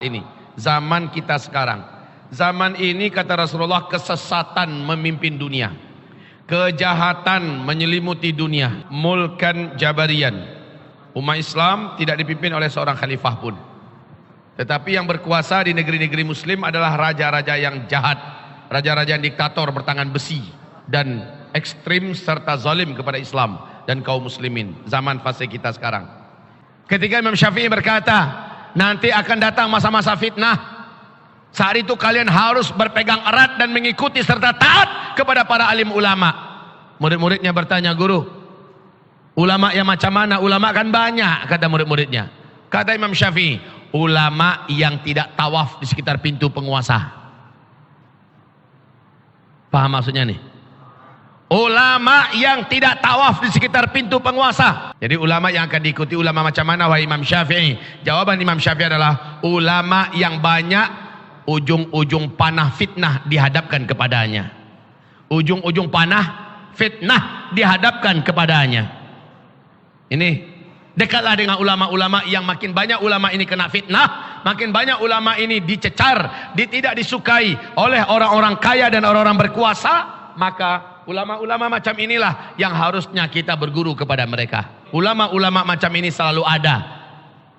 ini. Zaman kita sekarang. Zaman ini kata Rasulullah, kesesatan memimpin dunia. Kejahatan menyelimuti dunia. Mulkan jabarian. Umat Islam tidak dipimpin oleh seorang khalifah pun. Tetapi yang berkuasa di negeri-negeri muslim adalah raja-raja yang jahat. Raja-raja yang diktator bertangan besi. Dan ekstrim serta zalim kepada Islam dan kaum muslimin. Zaman fase kita sekarang. Ketika Imam Syafi'i berkata, nanti akan datang masa-masa fitnah. Saat itu kalian harus berpegang erat dan mengikuti serta taat kepada para alim ulama. Murid-muridnya bertanya, guru, ulama yang macam mana? Ulama kan banyak, kata murid-muridnya. Kata Imam Syafi'i, ulama yang tidak tawaf di sekitar pintu penguasa. Paham maksudnya nih? Ulama yang tidak tawaf di sekitar pintu penguasa. Jadi ulama yang akan diikuti ulama macam mana wahai Imam Syafi'i? Jawaban Imam Syafi'i adalah ulama yang banyak ujung-ujung panah fitnah dihadapkan kepadanya. Ujung-ujung panah fitnah dihadapkan kepadanya. Ini dekatlah dengan ulama-ulama yang makin banyak ulama ini kena fitnah, makin banyak ulama ini dicecar, tidak disukai oleh orang-orang kaya dan orang-orang berkuasa, maka ulama-ulama macam inilah yang harusnya kita berguru kepada mereka. Ulama-ulama macam ini selalu ada.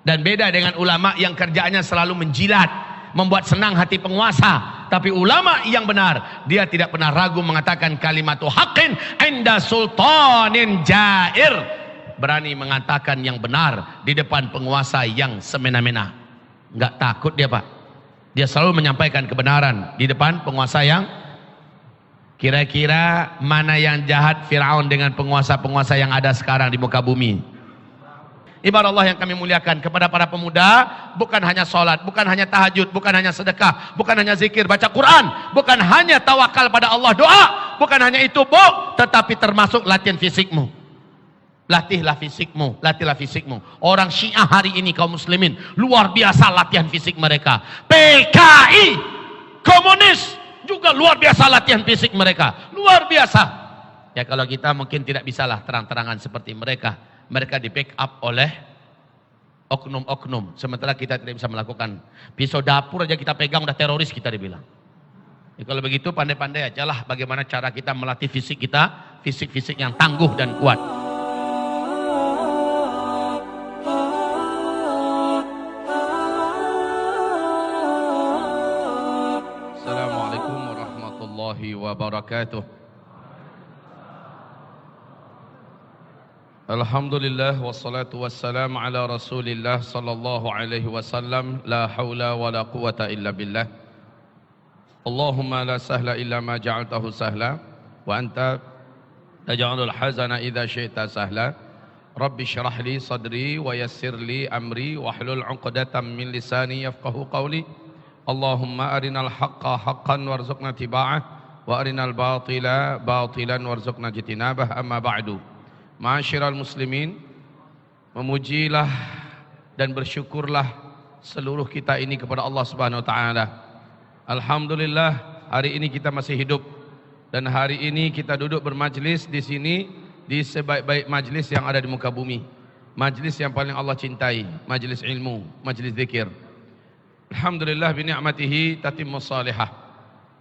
Dan beda dengan ulama yang kerjaannya selalu menjilat, membuat senang hati penguasa. Tapi ulama yang benar, dia tidak pernah ragu mengatakan kalimatu haqqin inda sultanin jair. Berani mengatakan yang benar di depan penguasa yang semena-mena. Enggak takut dia, Pak. Dia selalu menyampaikan kebenaran di depan penguasa yang kira-kira mana yang jahat Fir'aun dengan penguasa-penguasa yang ada sekarang di muka bumi. Ibarat Allah yang kami muliakan, kepada para pemuda, bukan hanya sholat, bukan hanya tahajud, bukan hanya sedekah, bukan hanya zikir, baca Quran, bukan hanya tawakal pada Allah, doa, bukan hanya itu, Bu, tetapi termasuk latihan fisikmu. Latihlah fisikmu, latihlah fisikmu. Orang Syiah hari ini kaum muslimin luar biasa latihan fisik mereka. PKI, komunis juga luar biasa latihan fisik mereka, luar biasa. Ya kalau kita mungkin tidak bisalah terang-terangan seperti mereka. Mereka di backup oleh oknum-oknum, sementara kita tidak bisa melakukan. Pisau dapur aja kita pegang udah teroris kita dibilang. Ya, kalau begitu pandai-pandai aja lah bagaimana cara kita melatih fisik kita, fisik-fisik yang tangguh dan kuat. Assalamualaikum warahmatullahi wabarakatuh. Alhamdulillah wassalatu wassalamu ala Rasulillah sallallahu alaihi wasallam. La haula wala quwata illa billah. Allahumma la sahla illa ma ja'altahu sahla wa anta taj'alul hazana idza syi'ta sahla. Rabbi shrah li sadri wa yassir li amri wahlul 'uqdatam min lisani yafqahu qawli. Allahumma arinal haqqa haqqan warzuqna tiba'ah wa arinal batila batilan warzuqna jitinabah. Amma ba'du. Ma'asyiral muslimin, memujilah dan bersyukurlah seluruh kita ini kepada Allah Subhanahu wa taala. Alhamdulillah hari ini kita masih hidup dan hari ini kita duduk bermajlis di sini di sebaik-baik majlis yang ada di muka bumi. Majlis yang paling Allah cintai, majlis ilmu, majlis zikir. Alhamdulillah bi ni'matihi tatimmus salihah.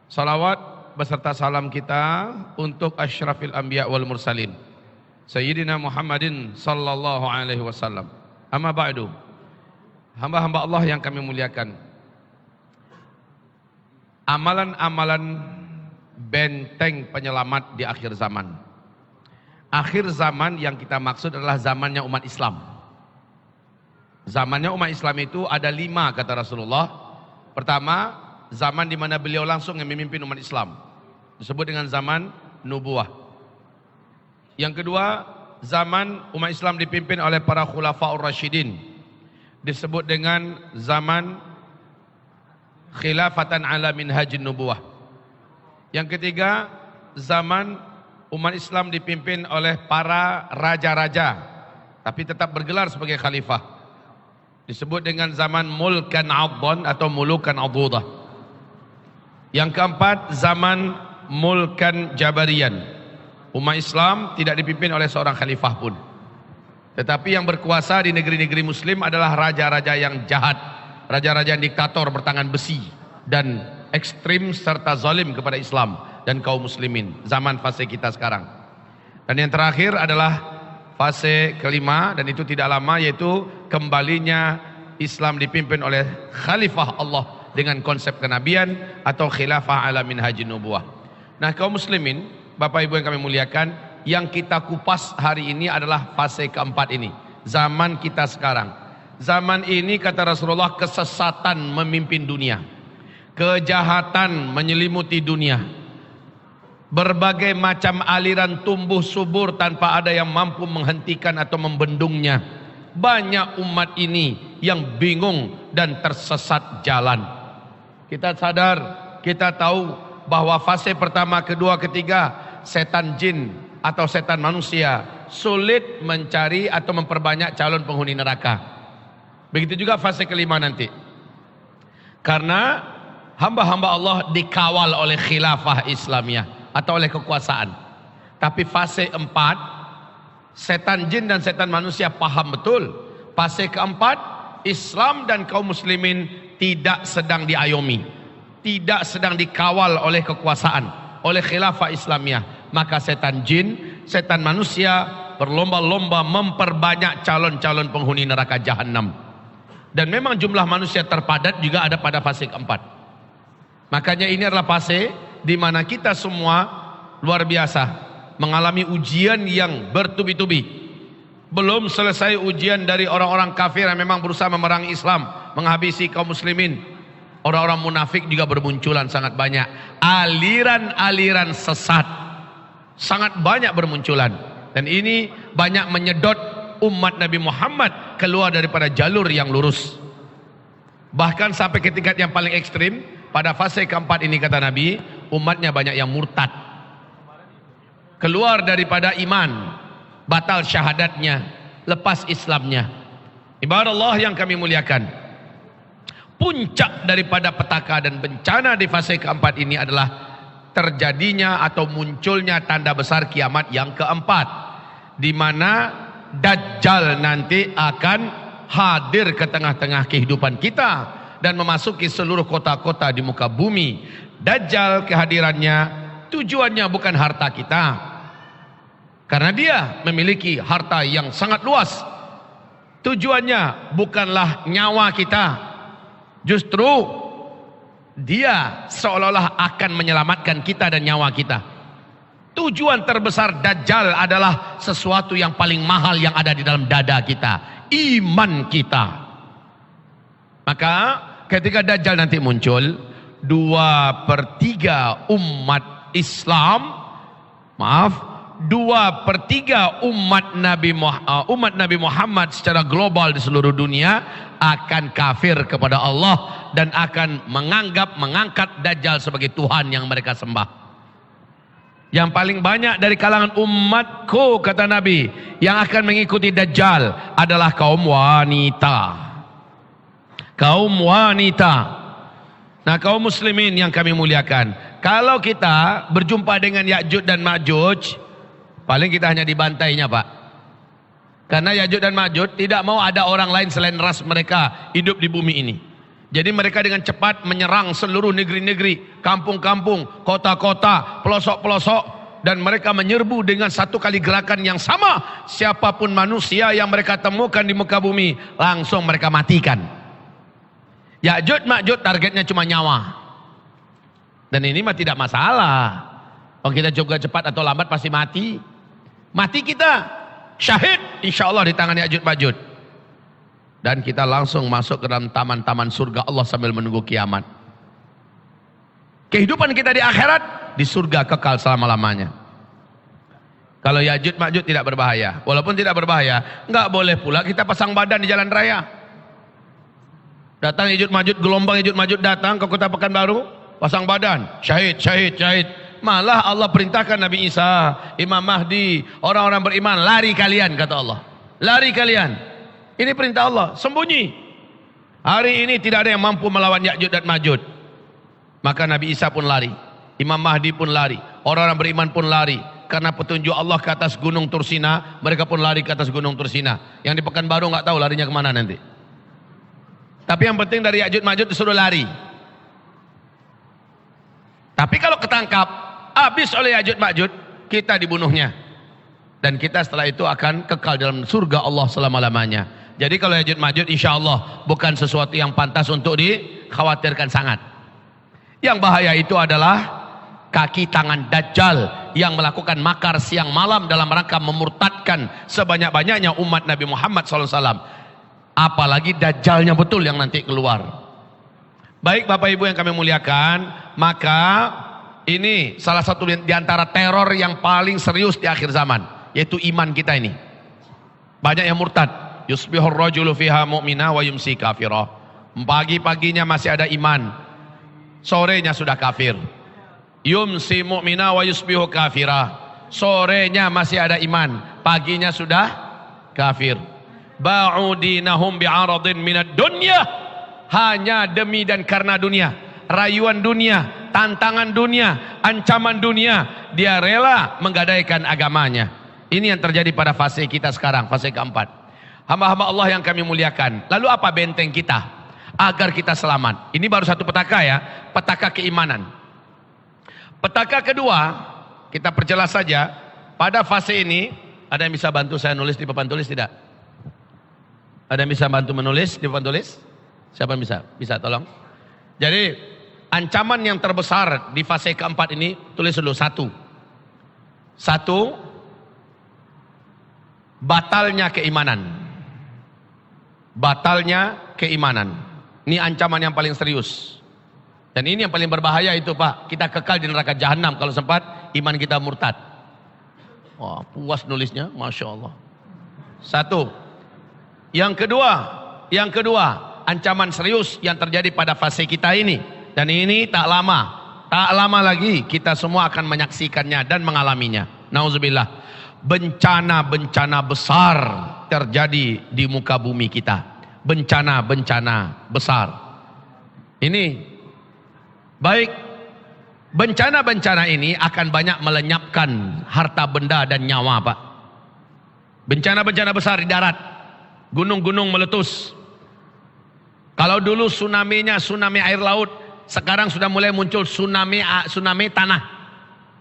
Salawat beserta salam kita untuk asyrafil anbiya wal mursalin, Sayyidina Muhammadin sallallahu alaihi wasallam. Amma ba'du. Hamba-hamba Allah yang kami muliakan. Amalan-amalan benteng penyelamat di akhir zaman. Akhir zaman yang kita maksud adalah zamannya umat Islam. Zamannya umat Islam itu ada 5 kata Rasulullah. Pertama, zaman di mana beliau langsung yang memimpin umat Islam. Disebut dengan zaman nubuwah. Yang kedua, zaman umat Islam dipimpin oleh para khulafaur rasyidin, disebut dengan zaman khilafatan ala minhajin nubuwah. Yang ketiga, zaman umat Islam dipimpin oleh para raja-raja tapi tetap bergelar sebagai khalifah, disebut dengan zaman mulkan adhan atau mulukan adudah. Yang keempat, zaman mulkan jabarian. Umat Islam tidak dipimpin oleh seorang khalifah pun. Tetapi yang berkuasa di negeri-negeri muslim adalah raja-raja yang jahat. raja-raja diktator bertangan besi dan ekstrim serta zalim kepada Islam dan kaum muslimin. Zaman fase kita sekarang. Dan yang terakhir adalah fase kelima, dan itu tidak lama, yaitu kembalinya Islam dipimpin oleh khalifah Allah dengan konsep kenabian atau khilafah ala minhajin nubuwah. Nah, kaum muslimin, Bapak Ibu yang kami muliakan, yang kita kupas hari ini adalah fase keempat ini. Zaman kita sekarang. Zaman ini kata Rasulullah, kesesatan memimpin dunia. Kejahatan menyelimuti dunia. Berbagai macam aliran tumbuh subur tanpa ada yang mampu menghentikan atau membendungnya. Banyak umat ini yang bingung dan tersesat jalan. Kita sadar, kita tahu bahwa fase pertama, kedua, ketiga, setan jin atau setan manusia sulit mencari atau memperbanyak calon penghuni neraka. Begitu juga fase kelima nanti. Karena hamba-hamba Allah dikawal oleh khilafah Islamiyah atau oleh kekuasaan. Tapi fase 4, setan jin dan setan manusia paham betul. Fase keempat, Islam dan kaum muslimin tidak sedang diayomi, tidak sedang dikawal oleh kekuasaan, oleh khilafah Islamiyah. Maka setan jin, setan manusia berlomba-lomba memperbanyak calon-calon penghuni neraka jahanam. Dan memang jumlah manusia terpadat juga ada pada fase keempat. Makanya ini adalah fase di mana kita semua luar biasa mengalami ujian yang bertubi-tubi. Belum selesai ujian dari orang-orang kafir yang memang berusaha memerangi Islam, menghabisi kaum muslimin. Orang-orang munafik juga bermunculan sangat banyak. Aliran-aliran sesat sangat banyak bermunculan. Dan ini banyak menyedot umat Nabi Muhammad keluar daripada jalur yang lurus. Bahkan sampai ke tingkat yang paling ekstrim, pada fase keempat ini kata Nabi, umatnya banyak yang murtad. Keluar daripada iman, batal syahadatnya, lepas Islamnya. Ibarat Allah yang kami muliakan, puncak daripada petaka dan bencana di fase keempat ini adalah terjadinya atau munculnya tanda besar kiamat yang keempat, di mana Dajjal nanti akan hadir ke tengah-tengah kehidupan kita dan memasuki seluruh kota-kota di muka bumi. Dajjal kehadirannya tujuannya bukan harta kita, karena dia memiliki harta yang sangat luas. Tujuannya bukanlah nyawa kita, justru dia seolah-olah akan menyelamatkan kita dan nyawa kita. Tujuan terbesar Dajjal adalah sesuatu yang paling mahal yang ada di dalam dada kita, iman kita. Maka ketika Dajjal nanti muncul, 2/3 umat Islam, maaf, 2/3 umat Nabi Muhammad secara global di seluruh dunia akan kafir kepada Allah dan akan mengangkat Dajjal sebagai Tuhan yang mereka sembah. Yang paling banyak dari kalangan umatku, kata Nabi, yang akan mengikuti Dajjal adalah kaum wanita. Kaum wanita. Nah, kaum muslimin yang kami muliakan, kalau kita berjumpa dengan Ya'juj dan Ma'juj, paling kita hanya dibantainya, Pak. Karena Ya'juj dan Ma'juj tidak mau ada orang lain selain ras mereka hidup di bumi ini. Jadi mereka dengan cepat menyerang seluruh negeri-negeri, kampung-kampung, kota-kota, pelosok-pelosok, dan mereka menyerbu dengan satu kali gerakan yang sama. Siapapun manusia yang mereka temukan di muka bumi, langsung mereka matikan. Ya'juj Ma'juj targetnya cuma nyawa. Dan ini mah tidak masalah. Kalau kita juga cepat atau lambat pasti mati. Mati kita, syahid insya Allah di tangan Ya'juj Ma'juj. Dan kita langsung masuk ke dalam taman-taman surga Allah sambil menunggu kiamat. Kehidupan kita di akhirat, di surga kekal selama-lamanya. Kalau Ya'juj Ma'juj tidak berbahaya. Walaupun tidak berbahaya, nggak boleh pula kita pasang badan di jalan raya. Datang Ya'juj Ma'juj, gelombang Ya'juj Ma'juj datang ke kota Pekanbaru, pasang badan, syahid, syahid, syahid. Malah Allah perintahkan Nabi Isa, Imam Mahdi, orang-orang beriman, lari kalian, kata Allah. Lari kalian. Ini perintah Allah, sembunyi. Hari ini tidak ada yang mampu melawan Ya'juj dan Ma'juj. Maka Nabi Isa pun lari, Imam Mahdi pun lari, orang-orang beriman pun lari. Karena petunjuk Allah ke atas gunung Tursina, mereka pun lari ke atas gunung Tursina. Yang di Pekanbaru nggak tahu larinya kemana nanti. Tapi yang penting dari Ya'juj Ma'juj disuruh lari. Tapi kalau ketangkap, habis oleh Ya'juj Ma'juj, kita dibunuhnya. Dan kita setelah itu akan kekal dalam surga Allah selama-lamanya. Jadi kalau Ya'juj Ma'juj insya Allah bukan sesuatu yang pantas untuk dikhawatirkan sangat. Yang bahaya itu adalah kaki tangan Dajjal yang melakukan makar siang malam dalam rangka memurtadkan sebanyak-banyaknya umat Nabi Muhammad SAW. Apalagi Dajjalnya betul yang nanti keluar. Baik Bapak Ibu yang kami muliakan, maka ini salah satu di antara teror yang paling serius di akhir zaman, yaitu iman kita ini. Banyak yang murtad. Yusbihur rajulu fiha mu'mina wa yumsi kafirah. Pagi-paginya masih ada iman, sorenya sudah kafir. Yumsi mu'mina wa yusbihu kafirah. Sorenya masih ada iman, paginya sudah kafir. Ba'udinahum bi'aradin minad dunya. Hanya demi dan karena dunia, rayuan dunia, tantangan dunia, ancaman dunia, dia rela menggadaikan agamanya. Ini yang terjadi pada fase kita sekarang, fase keempat. Hamba-hamba Allah yang kami muliakan. Lalu apa benteng kita agar kita selamat? Ini baru satu petaka ya, petaka keimanan. Petaka kedua, kita perjelas saja. Pada fase ini, ada yang bisa bantu saya nulis di papan tulis tidak? Ada yang bisa bantu menulis di papan tulis? Siapa yang bisa? Bisa tolong. Jadi, ancaman yang terbesar di fase keempat ini, tulis dulu satu. Satu, batalnya keimanan. Batalnya keimanan. Ini ancaman yang paling serius. Dan ini yang paling berbahaya itu Pak. Kita kekal di neraka jahanam kalau sempat iman kita murtad. Wah, puas nulisnya, Masya Allah. Satu. Yang kedua, ancaman serius yang terjadi pada fase kita ini. Dan ini tak lama lagi kita semua akan menyaksikannya dan mengalaminya. Nauzubillah. Bencana-bencana besar terjadi di muka bumi kita. Bencana-bencana besar. Ini baik, bencana-bencana ini akan banyak melenyapkan harta benda dan nyawa Pak. Bencana-bencana besar di darat, gunung-gunung meletus. Kalau dulu tsunami-nya tsunami air laut, sekarang sudah mulai muncul tsunami tanah.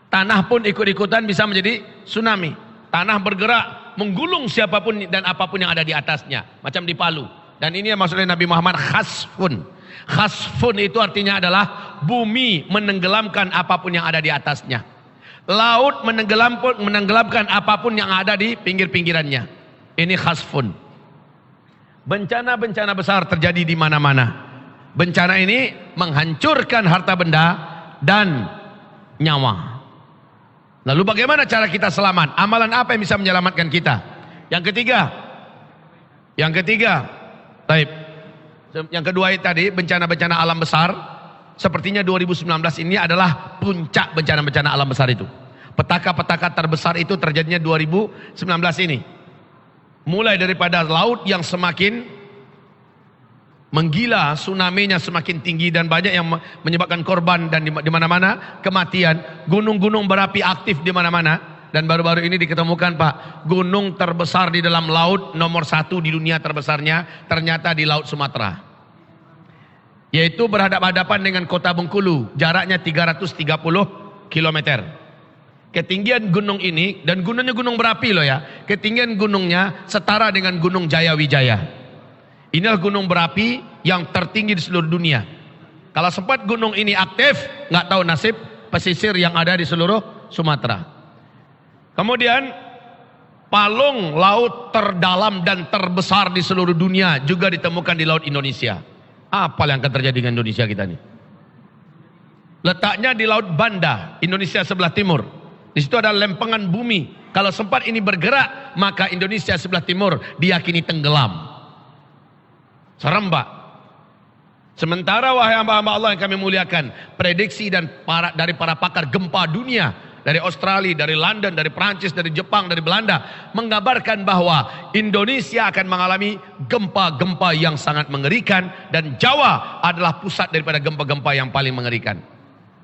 Tanah pun ikut-ikutan bisa menjadi tsunami. Tanah bergerak, menggulung siapapun dan apapun yang ada di atasnya, macam di Palu. Dan ini yang maksudnya Nabi Muhammad khasfun. Khasfun itu artinya adalah bumi menenggelamkan apapun yang ada di atasnya. Laut menenggelamkan apapun yang ada di pinggir-pinggirannya. Ini khasfun. Bencana-bencana besar terjadi di mana-mana. Bencana ini menghancurkan harta benda dan nyawa. Lalu bagaimana cara kita selamat? Amalan apa yang bisa menyelamatkan kita? Yang ketiga, baik. Yang kedua tadi bencana-bencana alam besar. Sepertinya 2019 ini adalah puncak bencana-bencana alam besar itu. Petaka-petaka terbesar itu terjadinya 2019 ini. Mulai daripada laut yang semakin menggila, tsunami-nya semakin tinggi dan banyak yang menyebabkan korban dan di mana-mana kematian. Gunung-gunung berapi aktif di mana-mana. Dan baru-baru ini diketemukan Pak, gunung terbesar di dalam laut nomor 1 di dunia terbesarnya ternyata di Laut Sumatera. Yaitu berhadapan-hadapan dengan kota Bengkulu, jaraknya 330 km. Ketinggian gunung ini, dan gunungnya gunung berapi loh ya, ketinggian gunungnya setara dengan Gunung Jayawijaya. Inilah gunung berapi yang tertinggi di seluruh dunia. Kalau sempat gunung ini aktif, nggak tahu nasib pesisir yang ada di seluruh Sumatera. Kemudian palung laut terdalam dan terbesar di seluruh dunia juga ditemukan di Laut Indonesia. Apa yang akan terjadi dengan Indonesia kita ini? Letaknya di Laut Banda, Indonesia sebelah timur. Di situ ada lempengan bumi. Kalau sempat ini bergerak, maka Indonesia sebelah timur diyakini tenggelam. Serem Pak. Sementara wahai hamba-hamba Allah yang kami muliakan, prediksi dari para pakar gempa dunia, dari Australia, dari London, dari Prancis, dari Jepang, dari Belanda, menggambarkan bahwa Indonesia akan mengalami gempa-gempa yang sangat mengerikan, dan Jawa adalah pusat daripada gempa-gempa yang paling mengerikan.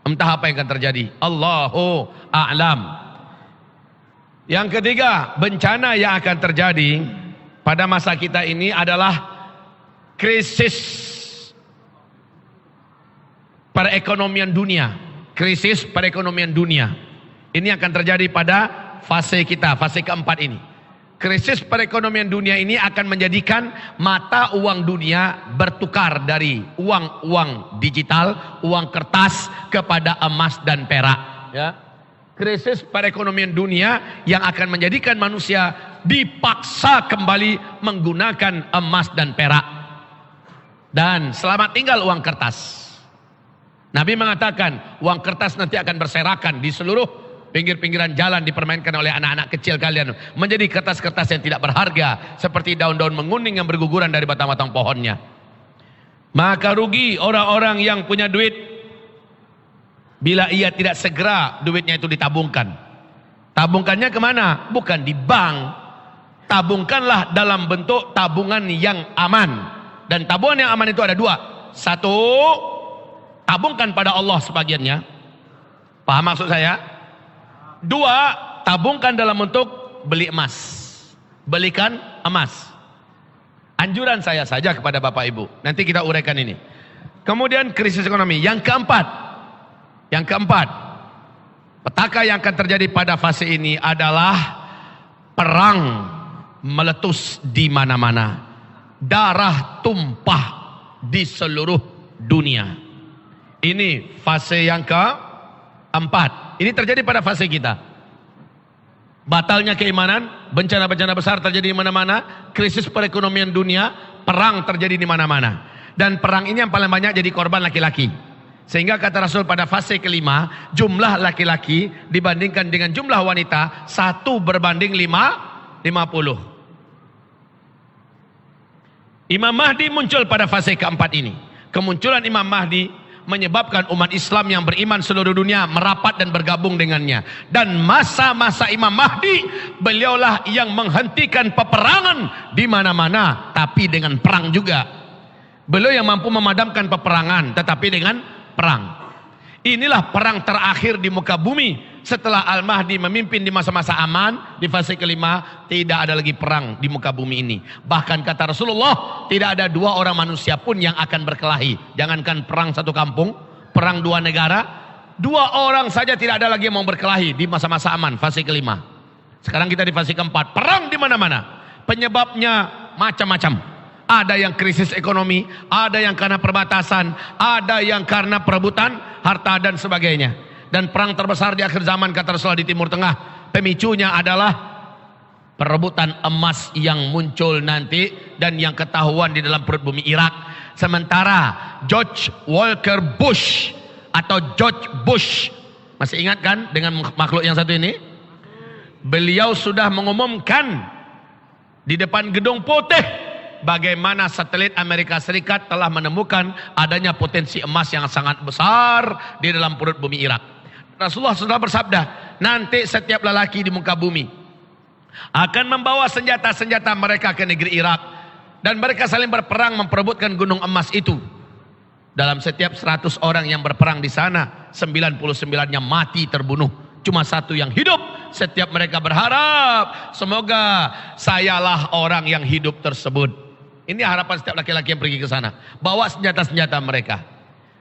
Entah apa yang akan terjadi, Allahu a'lam. Yang ketiga, bencana yang akan terjadi pada masa kita ini adalah krisis perekonomian dunia. Krisis perekonomian dunia. Ini akan terjadi pada fase kita, fase keempat ini. Krisis perekonomian dunia ini akan menjadikan mata uang dunia bertukar dari uang digital, uang kertas kepada emas dan perak. Ya. Krisis perekonomian dunia yang akan menjadikan manusia dipaksa kembali menggunakan emas dan perak. Dan selamat tinggal uang kertas. Nabi mengatakan uang kertas nanti akan berserakan di seluruh pinggir-pinggiran jalan, dipermainkan oleh anak-anak kecil kalian menjadi kertas-kertas yang tidak berharga seperti daun-daun menguning yang berguguran dari batang-batang pohonnya. Maka rugi orang-orang yang punya duit bila ia tidak segera duitnya itu ditabungkan. Tabungkannya kemana? Bukan di bank. Tabungkanlah dalam bentuk tabungan yang aman. Dan tabungan yang aman itu ada dua. Satu, tabungkan pada Allah sebagiannya. Paham maksud saya? Dua, tabungkan dalam bentuk beli emas. Belikan emas. Anjuran saya saja kepada Bapak Ibu. Nanti kita uraikan ini. Kemudian krisis ekonomi. Yang keempat, petaka yang akan terjadi pada fase ini adalah perang meletus di mana-mana. Darah tumpah di seluruh dunia. Ini fase yang keempat. Ini terjadi pada fase kita. Batalnya keimanan, bencana-bencana besar terjadi di mana-mana, krisis perekonomian dunia, perang terjadi di mana-mana. Dan perang ini yang paling banyak jadi korban laki-laki. Sehingga kata Rasul pada fase kelima, jumlah laki-laki dibandingkan dengan jumlah wanita 1:50. Imam Mahdi muncul pada fase keempat ini. Kemunculan Imam Mahdi menyebabkan umat Islam yang beriman seluruh dunia merapat dan bergabung dengannya. Dan masa-masa Imam Mahdi, beliaulah yang menghentikan peperangan di mana-mana, tapi dengan perang juga. Beliau yang mampu memadamkan peperangan, tetapi dengan perang. Inilah perang terakhir di muka bumi. Setelah Al-Mahdi memimpin di masa-masa aman, di fase kelima, tidak ada lagi perang di muka bumi ini. Bahkan kata Rasulullah, tidak ada dua orang manusia pun yang akan berkelahi. Jangankan perang satu kampung, perang dua negara, dua orang saja tidak ada lagi yang mau berkelahi di masa-masa aman, fase kelima. Sekarang kita di fase keempat, perang di mana-mana. Penyebabnya macam-macam. Ada yang krisis ekonomi, ada yang karena perbatasan, ada yang karena perebutan harta dan sebagainya. Dan perang terbesar di akhir zaman kata Rasulullah di Timur Tengah, pemicunya adalah perebutan emas yang muncul nanti dan yang ketahuan di dalam perut bumi Irak. Sementara George Walker Bush atau George Bush, masih ingat kan dengan makhluk yang satu ini? Beliau sudah mengumumkan di depan Gedung Putih bagaimana satelit Amerika Serikat telah menemukan adanya potensi emas yang sangat besar di dalam perut bumi Irak. Rasulullah sudah bersabda, nanti setiap lelaki di muka bumi akan membawa senjata-senjata mereka ke negeri Irak. Dan mereka saling berperang memperebutkan gunung emas itu. Dalam setiap 100 orang yang berperang di sana, 99-nya mati terbunuh. Cuma satu yang hidup. Setiap mereka berharap, semoga sayalah orang yang hidup tersebut. Ini harapan setiap laki-laki yang pergi ke sana. Bawa senjata-senjata mereka.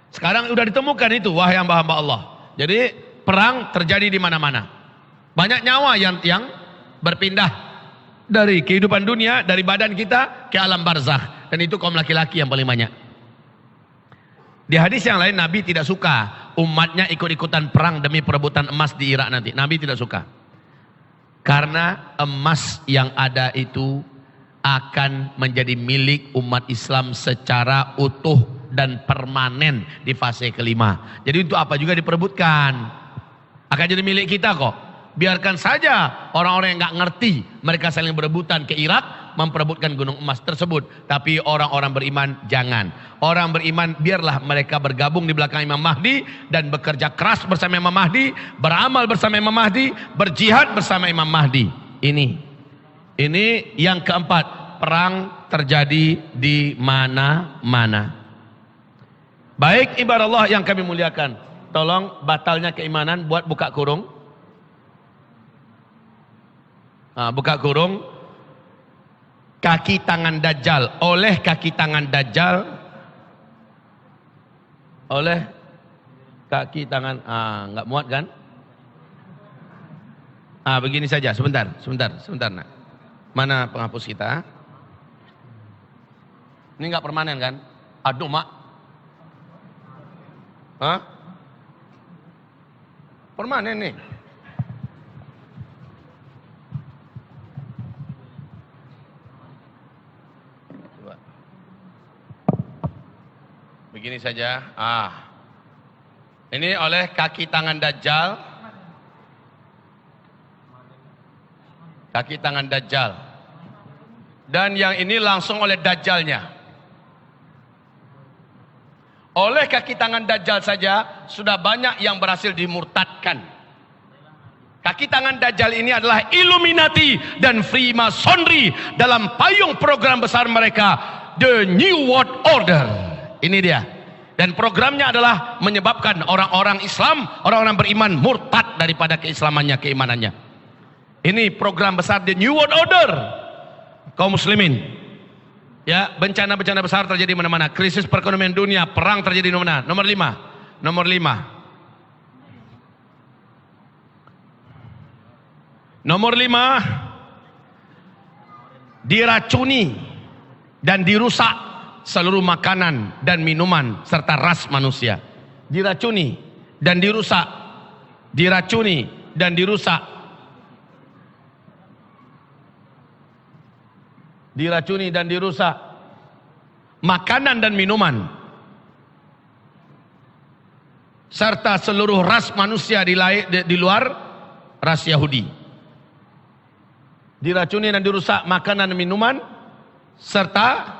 Sekarang sudah ditemukan itu, wahai hamba-hamba Allah. Jadi perang terjadi di mana-mana. Banyak nyawa yang berpindah dari kehidupan dunia, dari badan kita ke alam barzakh. Dan itu kaum laki-laki yang paling banyak. Di hadis yang lain Nabi tidak suka umatnya ikut-ikutan perang demi perebutan emas di Irak nanti. Nabi tidak suka. Karena emas yang ada itu akan menjadi milik umat Islam secara utuh dan permanen di fase kelima. Jadi untuk apa juga diperebutkan? Akan jadi milik kita kok. Biarkan saja orang-orang yang nggak ngerti, mereka saling berebutan ke Irak memperebutkan gunung emas tersebut. Tapi orang-orang beriman jangan. Orang beriman biarlah mereka bergabung di belakang Imam Mahdi dan bekerja keras bersama Imam Mahdi, beramal bersama Imam Mahdi, berjihad bersama Imam Mahdi. Ini yang keempat, perang terjadi di mana-mana. Baik ibadah Allah yang kami muliakan, tolong batalnya keimanan buat buka kurung. Buka kurung. Kaki tangan Dajjal, oleh kaki tangan Dajjal, oleh kaki, tangan. Nggak muat kan? Begini saja, sebentar nak. Mana penghapus kita? Ini nggak permanen kan? Aduh mak. Permanen nih. Coba. Begini saja. Ini oleh kaki tangan Dajjal. Kaki tangan Dajjal. Dan yang ini langsung oleh Dajjalnya. Oleh kaki tangan Dajjal saja sudah banyak yang berhasil dimurtadkan. Kaki tangan Dajjal ini adalah Illuminati dan Freemasonry dalam payung program besar mereka, The New World Order. Ini dia. Dan programnya adalah menyebabkan orang-orang Islam, orang-orang beriman murtad daripada keislamannya, keimanannya. Ini program besar The New World Order. Kaum muslimin, ya, bencana-bencana besar terjadi mana-mana. Krisis perekonomian dunia, perang terjadi di mana? Nomor 5. Nomor 5, diracuni dan dirusak seluruh makanan dan minuman serta ras manusia. Diracuni dan dirusak. Diracuni dan dirusak. Diracuni dan dirusak makanan dan minuman serta seluruh ras manusia di luar ras Yahudi. Diracuni dan dirusak makanan dan minuman serta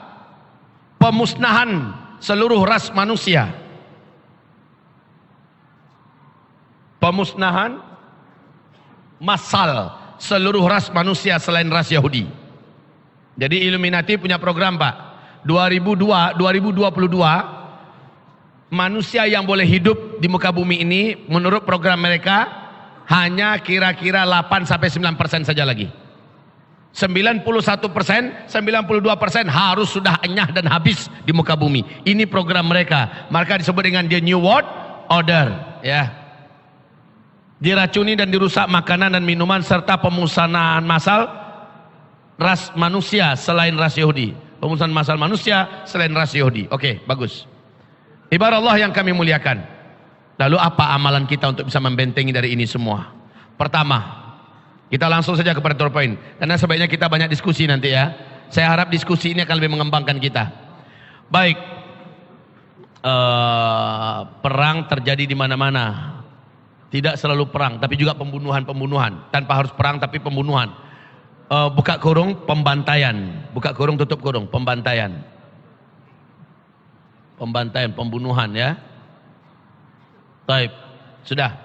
pemusnahan seluruh ras manusia. Pemusnahan massal seluruh ras manusia selain ras Yahudi. Jadi Illuminati punya program Pak, 2022 manusia yang boleh hidup di muka bumi ini menurut program mereka hanya kira-kira 8-9% saja lagi. 91%, 92% harus sudah enyah dan habis di muka bumi. Ini program mereka. Maka disebut dengan The New World Order, ya. Diracuni dan dirusak makanan dan minuman serta pemusnahan massal ras manusia selain ras Yahudi. Pemusnahan massal manusia selain ras Yahudi. Oke, bagus. Ibarat Allah yang kami muliakan. Lalu apa amalan kita untuk bisa membentengi dari ini semua? Pertama, kita langsung saja kepada to the point. Karena sebaiknya kita banyak diskusi nanti ya. Saya harap diskusi ini akan lebih mengembangkan kita. Baik. Perang terjadi di mana-mana. Tidak selalu perang, tapi juga pembunuhan-pembunuhan. Tanpa harus perang, tapi pembunuhan. Buka kurung, pembantaian. Buka kurung, tutup kurung, pembantaian. Pembantaian, pembunuhan ya. Baik, sudah.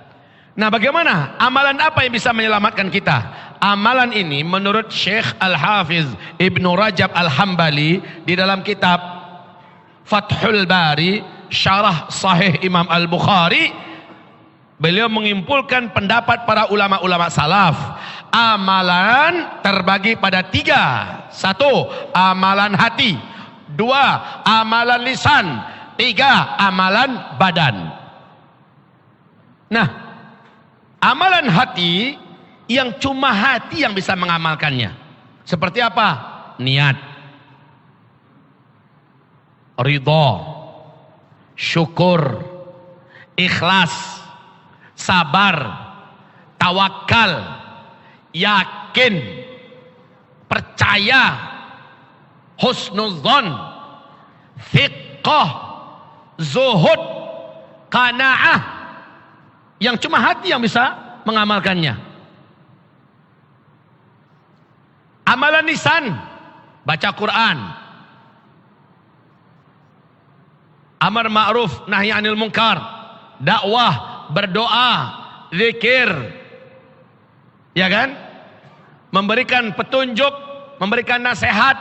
Nah, bagaimana? Amalan apa yang bisa menyelamatkan kita? Amalan ini menurut Syekh Al-Hafiz Ibnu Rajab Al-Hambali di dalam kitab Fathul Bari, Syarah Sahih Imam Al-Bukhari, beliau mengimpulkan pendapat para ulama-ulama salaf. Amalan terbagi pada 3. 1, amalan hati. 2, amalan lisan. 3, amalan badan. Nah, amalan hati yang cuma hati yang bisa mengamalkannya. Seperti apa? Niat, ridha, syukur, ikhlas, sabar, tawakal, yakin, percaya, husnudzon, fiqh, zuhud, qanaah, yang cuma hati yang bisa mengamalkannya. Amalan lisan, baca Quran, amar ma'ruf nahi anil munkar, dakwah, berdoa, zikir, ya kan? Memberikan petunjuk, memberikan nasihat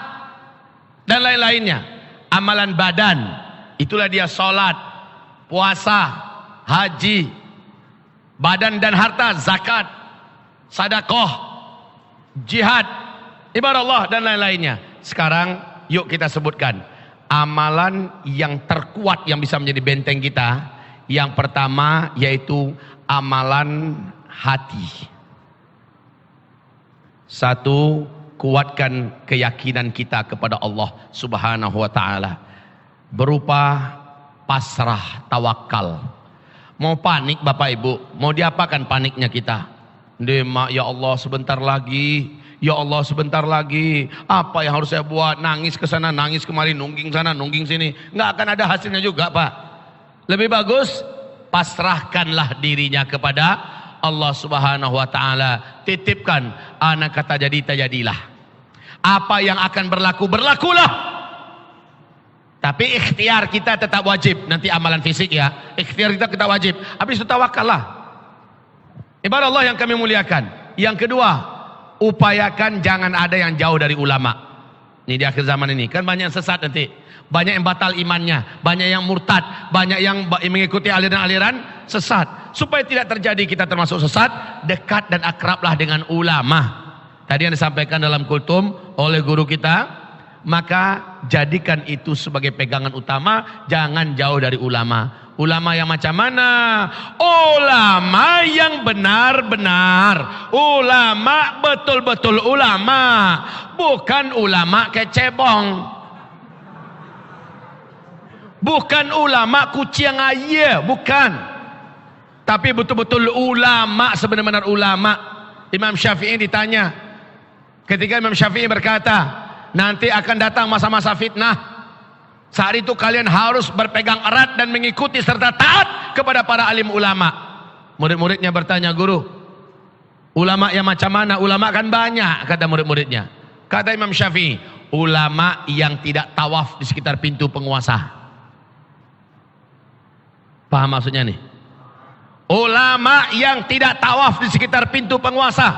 dan lain-lainnya. Amalan badan, itulah dia salat, puasa, haji, badan dan harta, zakat, sedekah, jihad, ibadah Allah dan lain-lainnya. Sekarang yuk kita sebutkan amalan yang terkuat yang bisa menjadi benteng kita, Yang pertama yaitu amalan hati. Satu, kuatkan keyakinan kita kepada Allah Subhanahu wa taala berupa pasrah, tawakal. Mau panik Bapak Ibu, mau diapakan paniknya kita? Demak, ya Allah sebentar lagi, ya Allah sebentar lagi. Apa yang harus saya buat? Nangis ke sana, nangis kemari, nungging sana, nungging sini. Nggak akan ada hasilnya juga Pak. Lebih bagus pasrahkanlah dirinya kepada Allah Subhanahu wa taala. Titipkan, anak kata jadi tak jadilah. Apa yang akan berlaku, berlakulah. Tapi ikhtiar kita tetap wajib. Nanti amalan fisik ya, ikhtiar kita wajib. Habis itu tawakallah. Ibarat Allah yang kami muliakan. Yang kedua, upayakan jangan ada yang jauh dari ulama. Ini di akhir zaman ini kan banyak yang sesat nanti, banyak yang batal imannya, banyak yang murtad, banyak yang mengikuti aliran-aliran sesat. Supaya tidak terjadi kita termasuk sesat, dekat dan akrablah dengan ulama. Tadi yang disampaikan dalam kultum oleh guru kita, maka jadikan itu sebagai pegangan utama, jangan jauh dari ulama. Ulama yang macam mana? Ulama yang benar-benar, ulama betul-betul ulama, bukan ulama kecebong, bukan ulama kucing aye, bukan. Tapi betul-betul ulama, sebenar-benar ulama. Imam Syafi'i ditanya, ketika Imam Syafi'i berkata, nanti akan datang masa-masa fitnah. Saat itu kalian harus berpegang erat dan mengikuti serta taat kepada para alim ulama. Murid-muridnya bertanya, guru, ulama yang macam mana? Ulama kan banyak, kata murid-muridnya. Kata Imam Syafi'i, ulama yang tidak tawaf di sekitar pintu penguasa. Paham maksudnya nih? Ulama yang tidak tawaf di sekitar pintu penguasa.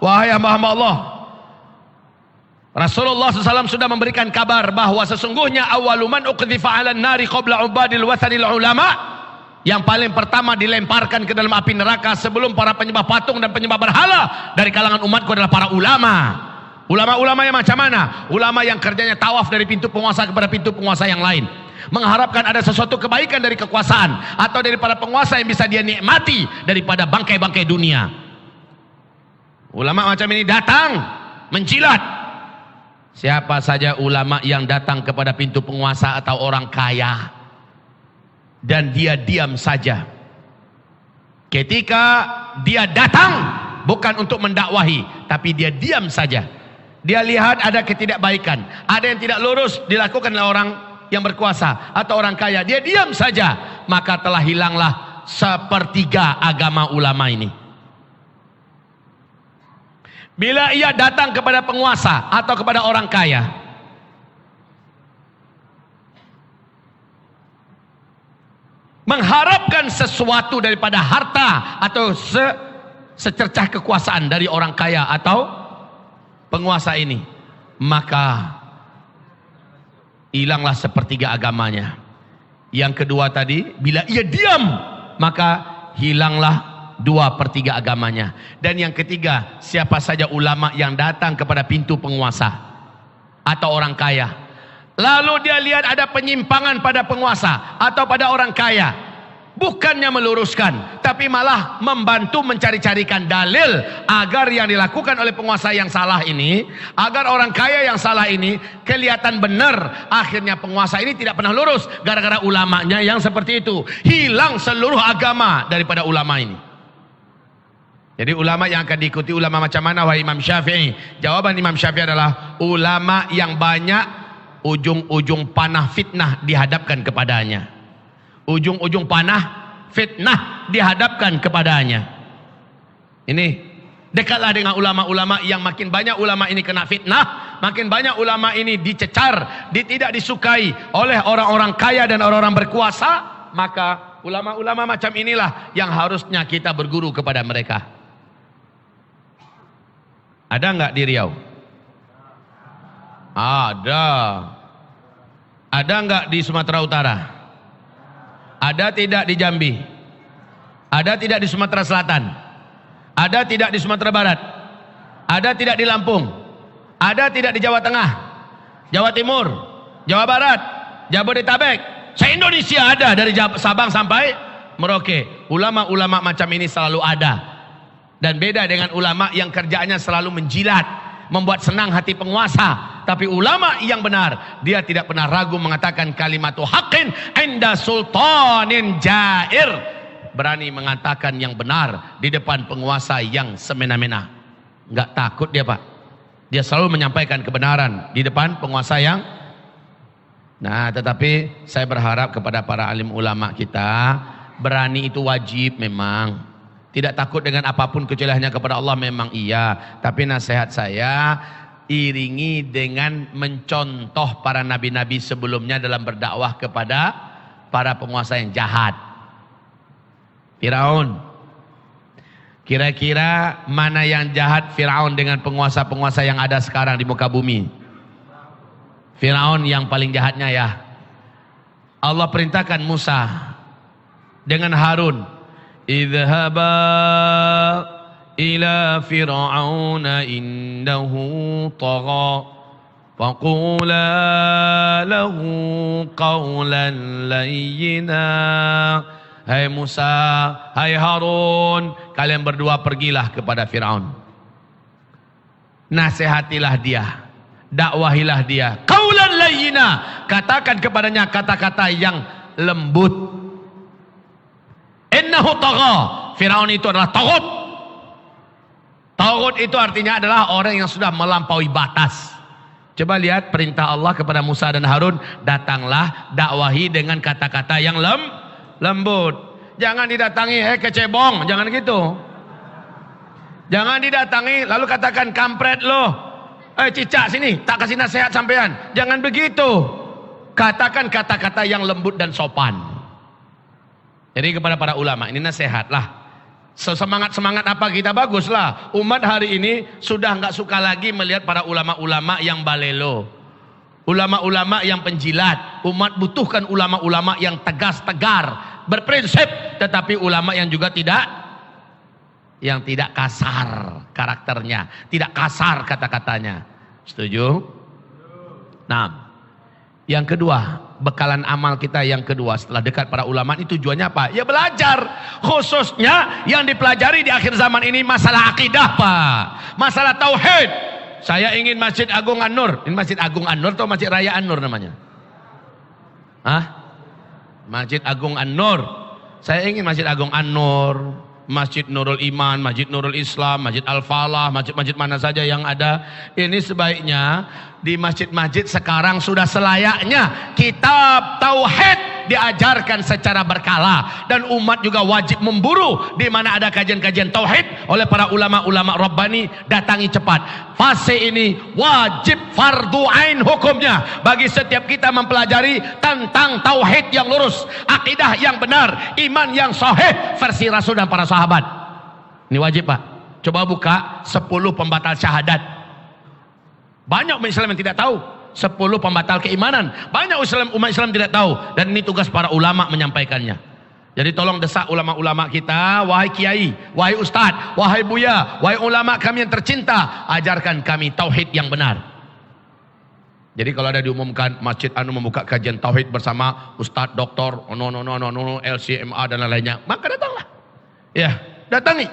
Wahai hamba-hamba Allah, Rasulullah SAW sudah memberikan kabar bahwa sesungguhnya awaluman uqdhifa 'alan nari qabla ubadil wathanil ulama, yang paling pertama dilemparkan ke dalam api neraka sebelum para penyembah patung dan penyembah berhala dari kalangan umatku adalah para ulama. Ulama-ulama yang macam mana? Ulama yang kerjanya tawaf dari pintu penguasa kepada pintu penguasa yang lain, mengharapkan ada sesuatu kebaikan dari kekuasaan atau dari para penguasa yang bisa dia nikmati daripada bangkai-bangkai dunia. Ulama macam ini datang menjilat. Siapa saja ulama yang datang kepada pintu penguasa atau orang kaya dan dia diam saja, ketika dia datang bukan untuk mendakwahi, tapi dia diam saja, dia lihat ada ketidakbaikan, ada yang tidak lurus dilakukan oleh orang yang berkuasa atau orang kaya, dia diam saja, maka telah hilanglah sepertiga agama ulama ini. Bila ia datang kepada penguasa atau kepada orang kaya, mengharapkan sesuatu daripada harta atau secercah kekuasaan dari orang kaya atau penguasa ini, maka hilanglah sepertiga agamanya. Yang kedua tadi, bila ia diam, maka hilanglah 2/3 agamanya. Dan yang ketiga, siapa saja ulama yang datang kepada pintu penguasa atau orang kaya, lalu dia lihat ada penyimpangan pada penguasa atau pada orang kaya, bukannya meluruskan, tapi malah membantu mencari-carikan dalil agar yang dilakukan oleh penguasa yang salah ini, agar orang kaya yang salah ini kelihatan benar. Akhirnya penguasa ini tidak pernah lurus gara-gara ulamanya yang seperti itu. Hilang seluruh agama daripada ulama ini. Jadi ulama yang akan diikuti ulama macam mana wahai Imam Syafi'i? Jawaban Imam Syafi'i adalah ulama yang banyak ujung-ujung panah fitnah dihadapkan kepadanya. Ujung-ujung panah fitnah dihadapkan kepadanya. Ini dekatlah dengan ulama-ulama yang makin banyak ulama ini kena fitnah, makin banyak ulama ini dicecar, tidak disukai oleh orang-orang kaya dan orang-orang berkuasa, maka ulama-ulama macam inilah yang harusnya kita berguru kepada mereka. Ada enggak di Riau? Ada. Ada enggak di Sumatera Utara? Ada tidak di Jambi? Ada tidak di Sumatera Selatan? Ada tidak di Sumatera Barat? Ada tidak di Lampung? Ada tidak di Jawa Tengah? Jawa Timur? Jawa Barat? Jabodetabek? Se-Indonesia ada, dari Sabang sampai Merauke. Ulama-ulama macam ini selalu ada. Dan beda dengan ulama yang kerjaannya selalu menjilat, membuat senang hati penguasa. Tapi ulama yang benar, dia tidak pernah ragu mengatakan kalimatu haqqin inda sultanin jair. Berani mengatakan yang benar di depan penguasa yang semena-mena. Enggak takut dia, Pak. Dia selalu menyampaikan kebenaran di depan penguasa yang. Nah, tetapi saya berharap kepada para alim ulama kita, berani itu wajib memang. Tidak takut dengan apapun kecuali hanya kepada Allah memang iya. Tapi nasihat saya, iringi dengan mencontoh para nabi-nabi sebelumnya dalam berdakwah kepada para penguasa yang jahat. Firaun. Kira-kira mana yang jahat, Firaun dengan penguasa-penguasa yang ada sekarang di muka bumi? Firaun yang paling jahatnya ya. Allah perintahkan Musa dengan Harun, idhaba ila fir'auna innahu tagha faqula lahu qawlan layyina. Hai Musa, hai Harun, kalian berdua pergilah kepada Firaun. Nasihatilah dia, dakwahilah dia. Qaulan layyina, katakan kepadanya kata-kata yang lembut. Innahu tagha, Firaun itu adalah taghut. Taghut itu artinya adalah orang yang sudah melampaui batas. Coba lihat perintah Allah kepada Musa dan Harun, datanglah dakwahi dengan kata-kata yang lembut. Jangan didatangi, kecebong, jangan gitu. Jangan didatangi lalu katakan kampret lo, cicak sini, tak kasih nasihat sampean. Jangan begitu. Katakan kata-kata yang lembut dan sopan. Jadi kepada para ulama ini nasihat lah. Semangat-semangat apa kita, baguslah. Umat hari ini sudah nggak suka lagi melihat para ulama-ulama yang balelo, ulama-ulama yang penjilat. Umat butuhkan ulama-ulama yang tegas, tegar, berprinsip, tetapi ulama yang juga tidak kasar karakternya, tidak kasar kata-katanya. Setuju? Nah, yang kedua, bekalan amal kita yang kedua setelah dekat para ulama ini tujuannya apa? Ya belajar. Khususnya yang dipelajari di akhir zaman ini masalah akidah, Pak. Masalah tauhid. Saya ingin Masjid Agung An-Nur. Ini Masjid Agung An-Nur atau Masjid Raya An-Nur namanya? Hah? Masjid Agung An-Nur. Saya ingin Masjid Agung An-Nur, Masjid Nurul Iman, Masjid Nurul Islam, Masjid Al-Falah, masjid-masjid mana saja yang ada. Ini sebaiknya di masjid-masjid sekarang sudah selayaknya kitab tauhid diajarkan secara berkala, dan umat juga wajib memburu di mana ada kajian-kajian tauhid oleh para ulama-ulama Rabbani, datangi cepat. Fase ini wajib fardu ain hukumnya bagi setiap kita mempelajari tentang tauhid yang lurus, akidah yang benar, iman yang sahih versi Rasul dan para sahabat. Ini wajib, Pak. Coba buka 10 pembatal syahadat. Banyak umat Islam yang tidak tahu 10 pembatal keimanan. Banyak umat Islam tidak tahu, dan ini tugas para ulama menyampaikannya. Jadi tolong desak ulama-ulama kita, wahai kiai, wahai ustadz, wahai buya, wahai ulama kami yang tercinta, ajarkan kami tauhid yang benar. Jadi kalau ada diumumkan Masjid Anu membuka kajian tauhid bersama ustadz, doktor, LCMA dan lain-lainnya, maka datanglah. Ya, datangi.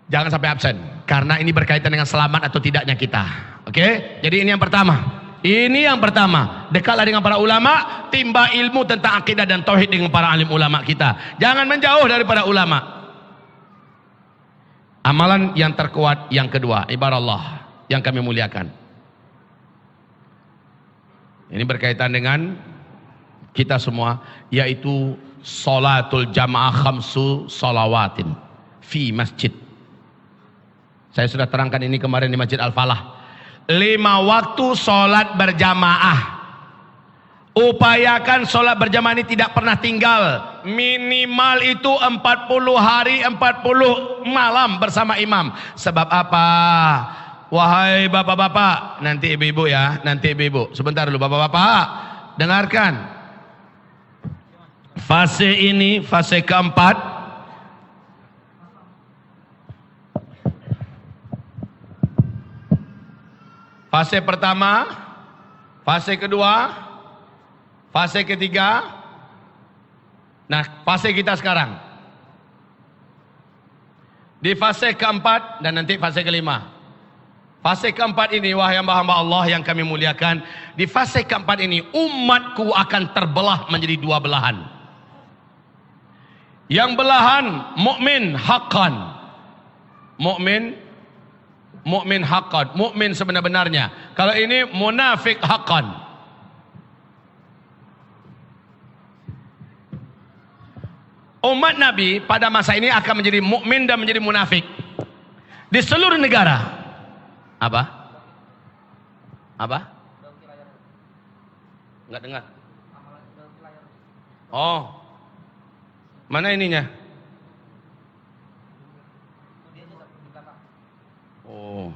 Jangan sampai absen, karena ini berkaitan dengan selamat atau tidaknya kita. Oke? Jadi ini yang pertama. Ini yang pertama, dekatlah dengan para ulama, timba ilmu tentang akidah dan tauhid dengan para alim ulama kita. Jangan menjauh daripada ulama. Amalan yang terkuat yang kedua, ibarat Allah yang kami muliakan. Ini berkaitan dengan kita semua, yaitu sholatul jamaah khamsu sholawatin fi masjid. Saya sudah terangkan ini kemarin di Masjid Al-Falah. 5 waktu sholat berjamaah. Upayakan sholat berjamaah ini tidak pernah tinggal. Minimal itu 40 hari 40 malam bersama imam. Sebab apa? Wahai bapak-bapak, nanti ibu-ibu ya, nanti ibu-ibu. Sebentar dulu bapak-bapak, dengarkan. Fase ini, fase keempat. Fase pertama, fase kedua, fase ketiga, Nah, fase kita sekarang. Di fase keempat dan nanti fase kelima. Fase keempat ini, wahai hamba-hamba Allah yang kami muliakan, di fase keempat ini umatku akan terbelah menjadi dua belahan. Yang belahan mukmin haqqan. Mukmin haqqan, mukmin sebenar-benarnya. Kalau ini munafik haqqan. Umat Nabi pada masa ini akan menjadi mukmin dan menjadi munafik di seluruh negara. Apa? Enggak dengar. Oh, mana ininya? Oh,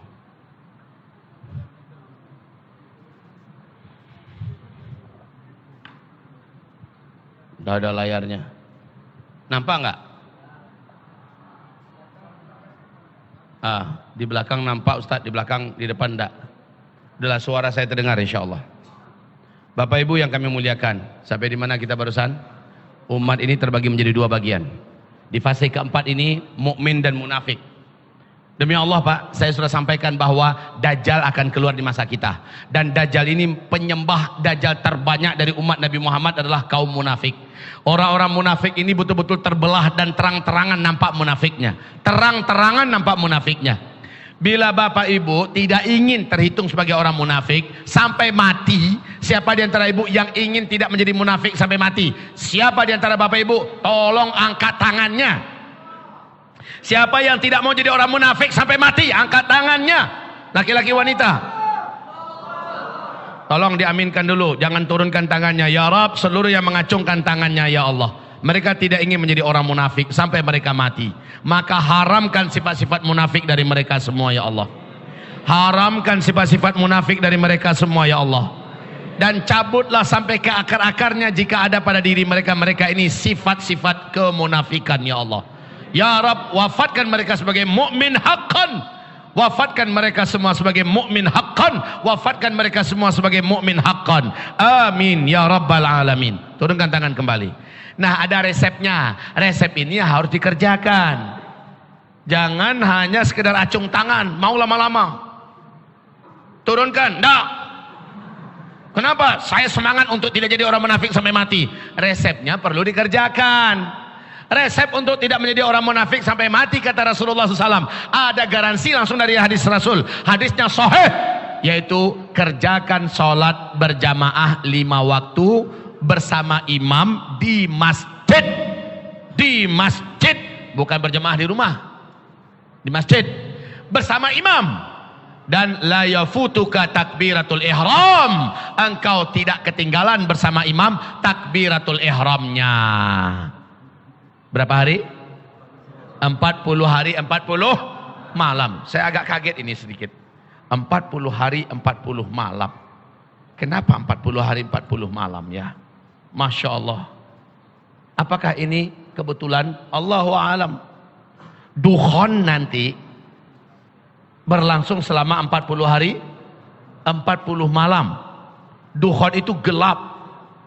udah ada layarnya. Nampak nggak? Di belakang nampak Ustadz, di belakang, di depan enggak. Adalah suara saya terdengar insya Allah. Bapak Ibu yang kami muliakan, sampai di mana kita barusan? Umat ini terbagi menjadi dua bagian. Di fase keempat ini mukmin dan munafik. Demi Allah Pak, saya sudah sampaikan bahwa Dajjal akan keluar di masa kita. Dan Dajjal ini penyembah Dajjal terbanyak dari umat Nabi Muhammad adalah kaum munafik. Orang-orang munafik ini betul-betul terbelah dan terang-terangan nampak munafiknya. Terang-terangan nampak munafiknya. Bila Bapak Ibu tidak ingin terhitung sebagai orang munafik sampai mati, siapa di antara Ibu yang ingin tidak menjadi munafik sampai mati? Siapa di antara Bapak Ibu? Tolong angkat tangannya. Siapa yang tidak mau jadi orang munafik sampai mati? Angkat tangannya. Laki-laki, wanita. Tolong diaminkan dulu, jangan turunkan tangannya. Ya Rab, seluruh yang mengacungkan tangannya ya Allah. Mereka tidak ingin menjadi orang munafik sampai mereka mati. Maka haramkan sifat-sifat munafik dari mereka semua ya Allah. Haramkan sifat-sifat munafik dari mereka semua ya Allah. Dan cabutlah sampai ke akar-akarnya jika ada pada diri mereka ini sifat-sifat kemunafikan ya Allah. Ya Rab, wafatkan mereka sebagai mukmin haqqan. Wafatkan mereka semua sebagai mukmin haqqan. Wafatkan mereka semua sebagai mukmin haqqan. Amin ya rabbal alamin. Turunkan tangan kembali. Nah, ada resepnya. Resep ini harus dikerjakan. Jangan hanya sekedar acung tangan, mau lama-lama. Turunkan. Enggak. Kenapa? Saya semangat untuk tidak jadi orang munafik sampai mati. Resepnya perlu dikerjakan. Resep untuk tidak menjadi orang munafik sampai mati kata Rasulullah SAW. Ada garansi langsung dari hadis Rasul. Hadisnya sahih, yaitu kerjakan sholat berjamaah 5 waktu bersama imam di masjid. Di masjid, bukan berjamaah di rumah. Di masjid bersama imam. Dan la yafutuka takbiratul ihram. Engkau tidak ketinggalan bersama imam takbiratul ihramnya. Berapa hari? 40 hari 40 malam. Saya agak kaget ini sedikit. 40 hari 40 malam. Kenapa 40 hari 40 malam ya? Masya Allah. Apakah ini kebetulan? Allahu a'lam. Dukhon nanti berlangsung selama 40 hari 40 malam. Dukhon itu gelap.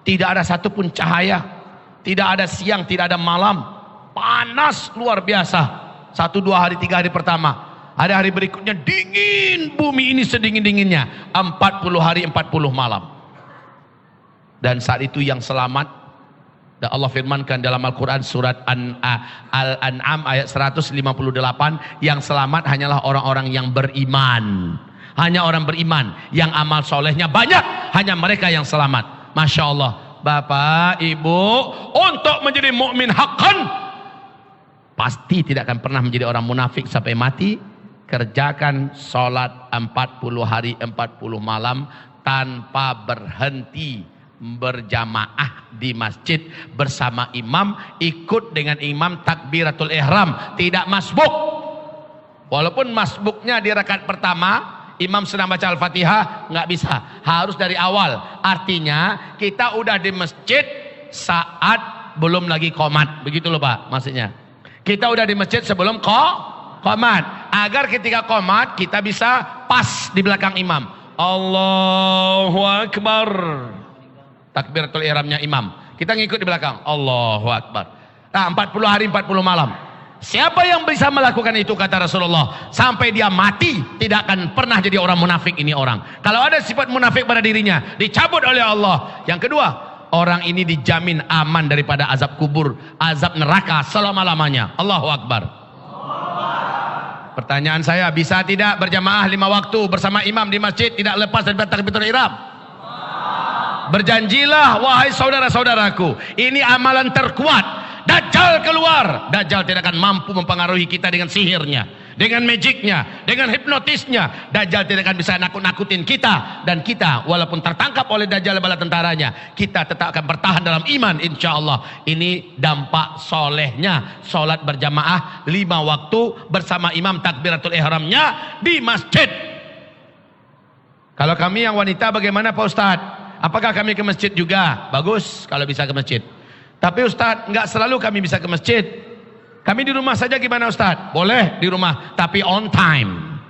Tidak ada satupun cahaya. Tidak ada siang, tidak ada malam. Panas luar biasa. 1, 2 hari, 3 hari pertama. Ada hari berikutnya dingin. Bumi ini sedingin-dinginnya. 40 hari 40 malam. Dan saat itu yang selamat, dan Allah firmankan dalam Al-Quran surat Al-An'am ayat 158, yang selamat hanyalah orang-orang yang beriman. Hanya orang beriman yang amal solehnya banyak, hanya mereka yang selamat. Masya Allah. Bapak, Ibu, untuk menjadi mukmin haqqan, pasti tidak akan pernah menjadi orang munafik sampai mati. Kerjakan sholat 40 hari 40 malam tanpa berhenti, berjamaah di masjid bersama imam, ikut dengan imam takbiratul ihram, tidak masbuk. Walaupun masbuknya di rakaat pertama, imam sedang baca Al-Fatihah, nggak bisa, harus dari awal. Artinya kita udah di masjid saat belum lagi qomat, begitu loh Pak maksudnya. Kita udah di masjid sebelum qomat, agar ketika qomat kita bisa pas di belakang imam. Allahu Akbar, takbiratul ihramnya imam. Kita ngikut di belakang. Allahu Akbar. Nah, 40 hari 40 malam. Siapa yang bisa melakukan itu kata Rasulullah, sampai dia mati tidak akan pernah jadi orang munafik ini orang. Kalau ada sifat munafik pada dirinya, dicabut oleh Allah. Yang kedua, orang ini dijamin aman daripada azab kubur, azab neraka selama-lamanya. Allahu Akbar. Pertanyaan saya, bisa tidak berjamaah 5 waktu bersama imam di masjid tidak lepas dari takbiratul ihram? Berjanjilah wahai saudara-saudaraku, ini amalan terkuat. Dajjal keluar, Dajjal tidak akan mampu mempengaruhi kita dengan sihirnya, dengan magicnya, dengan hipnotisnya. Dajjal tidak akan bisa nakut-nakutin kita. Dan kita walaupun tertangkap oleh Dajjal bala tentaranya, kita tetap akan bertahan dalam iman insya Allah. Ini dampak solehnya sholat berjamaah 5 waktu bersama imam takbiratul ihramnya di masjid. Kalau kami yang wanita bagaimana Pak Ustadz? Apakah kami ke masjid juga? Bagus kalau bisa ke masjid. Tapi Ustadz, nggak selalu kami bisa ke masjid. Kami di rumah saja gimana Ustadz? Boleh di rumah, tapi on time.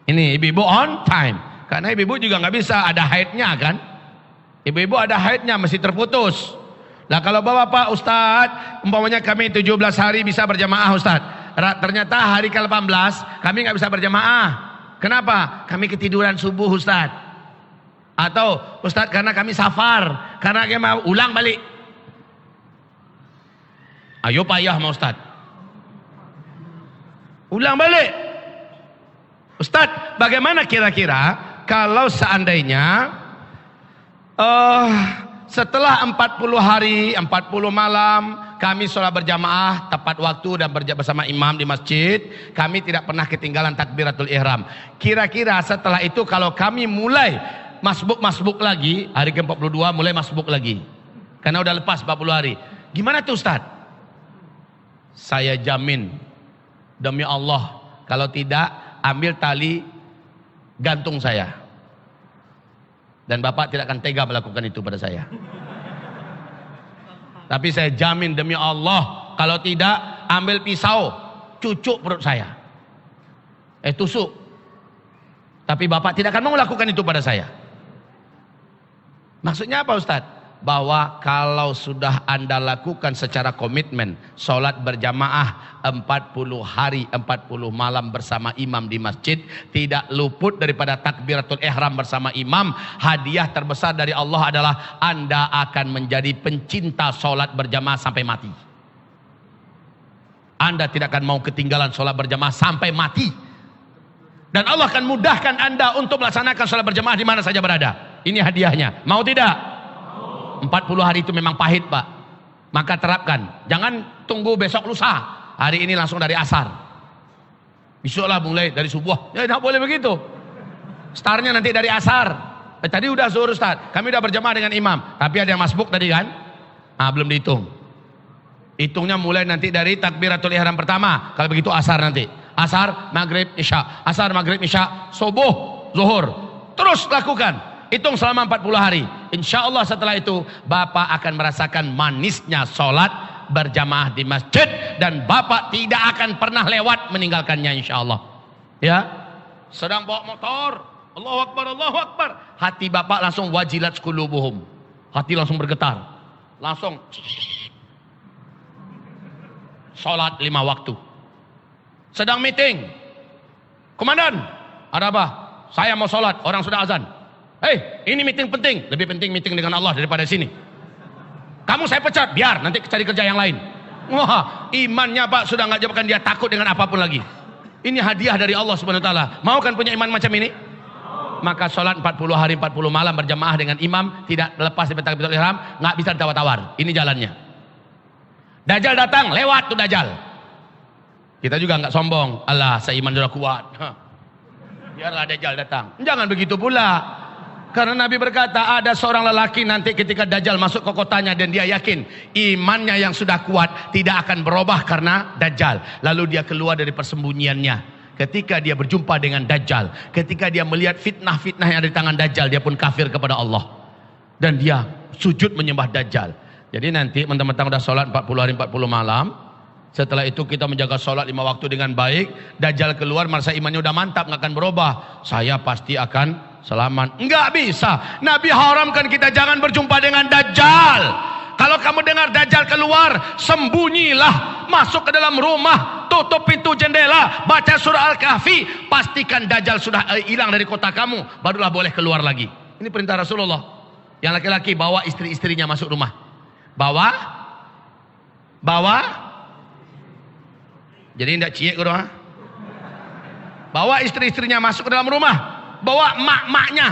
Ini ibu-ibu on time. Karena ibu-ibu juga nggak bisa, ada haidnya kan. Ibu-ibu ada haidnya, mesti terputus. Nah kalau bapak Ustadz, umpamanya kami 17 hari bisa berjamaah Ustadz. Ternyata hari ke-18 kami nggak bisa berjamaah. Kenapa? Kami ketiduran subuh Ustadz. Atau Ustadz karena kami safar, karena kami mau ulang balik. Ayo payah mau Ustaz. Ulang balik. Ustaz, bagaimana kira-kira kalau seandainya setelah 40 hari, 40 malam kami sholat berjamaah tepat waktu dan bersama imam di masjid, kami tidak pernah ketinggalan takbiratul ihram. Kira-kira setelah itu kalau kami mulai masbuk lagi, hari ke-42 mulai masbuk lagi. Karena udah lepas 40 hari. Gimana tuh Ustaz? Saya jamin demi Allah, kalau tidak ambil tali gantung saya. Dan Bapak tidak akan tega melakukan itu pada saya. Tapi saya jamin demi Allah, kalau tidak ambil pisau cucuk perut saya. Tusuk. Tapi Bapak tidak akan mau melakukan itu pada saya. Maksudnya apa Ustadz? Bahwa kalau sudah Anda lakukan secara komitmen sholat berjamaah 40 hari 40 malam bersama imam di masjid, tidak luput daripada takbiratul ihram bersama imam, hadiah terbesar dari Allah adalah Anda akan menjadi pencinta sholat berjamaah sampai mati. Anda tidak akan mau ketinggalan sholat berjamaah sampai mati. Dan Allah akan mudahkan Anda untuk melaksanakan sholat berjamaah di mana saja berada. Ini hadiahnya. Mau tidak? 40 hari itu memang pahit Pak. Maka terapkan. Jangan tunggu besok lusa. Hari ini langsung dari asar. Besoklah mulai dari subuh. Ya tidak boleh begitu. Startnya nanti dari asar. Tadi udah zuhur Ustaz. Kami udah berjamaah dengan imam. Tapi ada yang masbuk tadi kan? Belum dihitung. Hitungnya mulai nanti dari takbiratul ihram pertama. Kalau begitu asar nanti. Asar, maghrib, isya. Asar, maghrib, isya. Subuh, zuhur. Terus lakukan. Hitung selama 40 hari. Insya Allah setelah itu Bapak akan merasakan manisnya sholat berjamaah di masjid. Dan Bapak tidak akan pernah lewat meninggalkannya insya Allah. Ya, sedang bawa motor, Allahu Akbar, Allahu Akbar, hati Bapak langsung wajilat qulubuhum. Hati langsung bergetar. Langsung sholat 5 waktu. Sedang meeting, komandan, ada apa? Saya mau sholat, orang sudah azan. Ini meeting penting. Lebih penting meeting dengan Allah daripada sini. Kamu saya pecat, biar nanti cari kerja yang lain. Wah, imannya Pak sudah nggak jawabkan dia takut dengan apapun lagi. Ini hadiah dari Allah Subhanahu Wa Taala. Mau kan punya iman macam ini? Maka sholat 40 hari 40 malam berjamaah dengan imam, tidak lepas dari takbiratul ihram, nggak bisa ditawar-tawar. Ini jalannya. Dajjal datang, lewat tuh Dajjal. Kita juga nggak sombong. Allah, saya iman sudah kuat. Biarlah Dajjal datang. Jangan begitu pula. Karena Nabi berkata ada seorang lelaki nanti ketika Dajjal masuk ke kotanya dan dia yakin imannya yang sudah kuat tidak akan berubah karena Dajjal. Lalu dia keluar dari persembunyiannya. Ketika dia berjumpa dengan Dajjal, ketika dia melihat fitnah-fitnah yang ada di tangan Dajjal, dia pun kafir kepada Allah. Dan dia sujud menyembah Dajjal. Jadi nanti teman-teman udah sholat 40 hari 40 malam. Setelah itu kita menjaga sholat 5 waktu dengan baik. Dajjal keluar, merasa imannya udah mantap, nggak akan berubah. Saya pasti akan selamat. Enggak bisa. Nabi haramkan kita jangan berjumpa dengan Dajjal. Kalau kamu dengar Dajjal keluar, sembunyilah, masuk ke dalam rumah, tutup pintu jendela, baca surah Al-Kahfi, pastikan Dajjal sudah hilang dari kota kamu, barulah boleh keluar lagi. Ini perintah Rasulullah. Yang laki-laki bawa istri-istrinya masuk rumah. Bawa. Jadi tidak ciek ke rumah. Bawa istri-istrinya masuk ke dalam rumah. Bawa mak-maknya,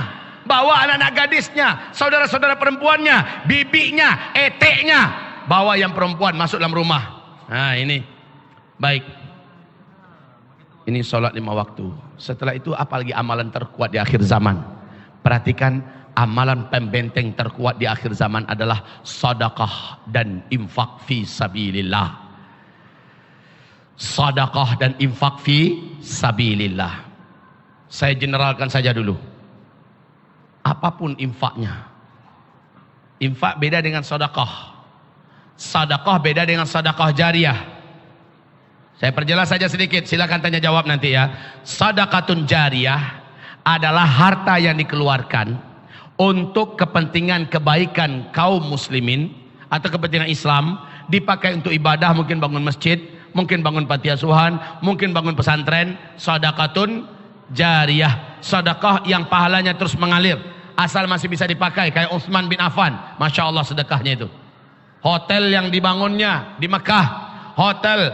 bawa anak-anak gadisnya, saudara-saudara perempuannya, bibinya, eteknya, bawa yang perempuan masuk dalam rumah. Nah ini, baik. Ini sholat 5 waktu. Setelah itu apalagi amalan terkuat di akhir zaman? Perhatikan, amalan pembenteng terkuat di akhir zaman adalah sedekah dan infak fi sabilillah. Sedekah dan infak fi sabilillah. Saya generalkan saja dulu. Apapun infaknya. Infak beda dengan sedekah. Sedekah beda dengan sedekah jariah. Saya perjelas saja sedikit, silakan tanya jawab nanti ya. Sedekatun jariah adalah harta yang dikeluarkan untuk kepentingan kebaikan kaum muslimin atau kepentingan Islam, dipakai untuk ibadah, mungkin bangun masjid, mungkin bangun panti asuhan, mungkin bangun pesantren. Sedekatun jariyah, sedekah yang pahalanya terus mengalir, asal masih bisa dipakai, kayak Utsman bin Affan, masya Allah sedekahnya itu. Hotel yang dibangunnya di Mekah, hotel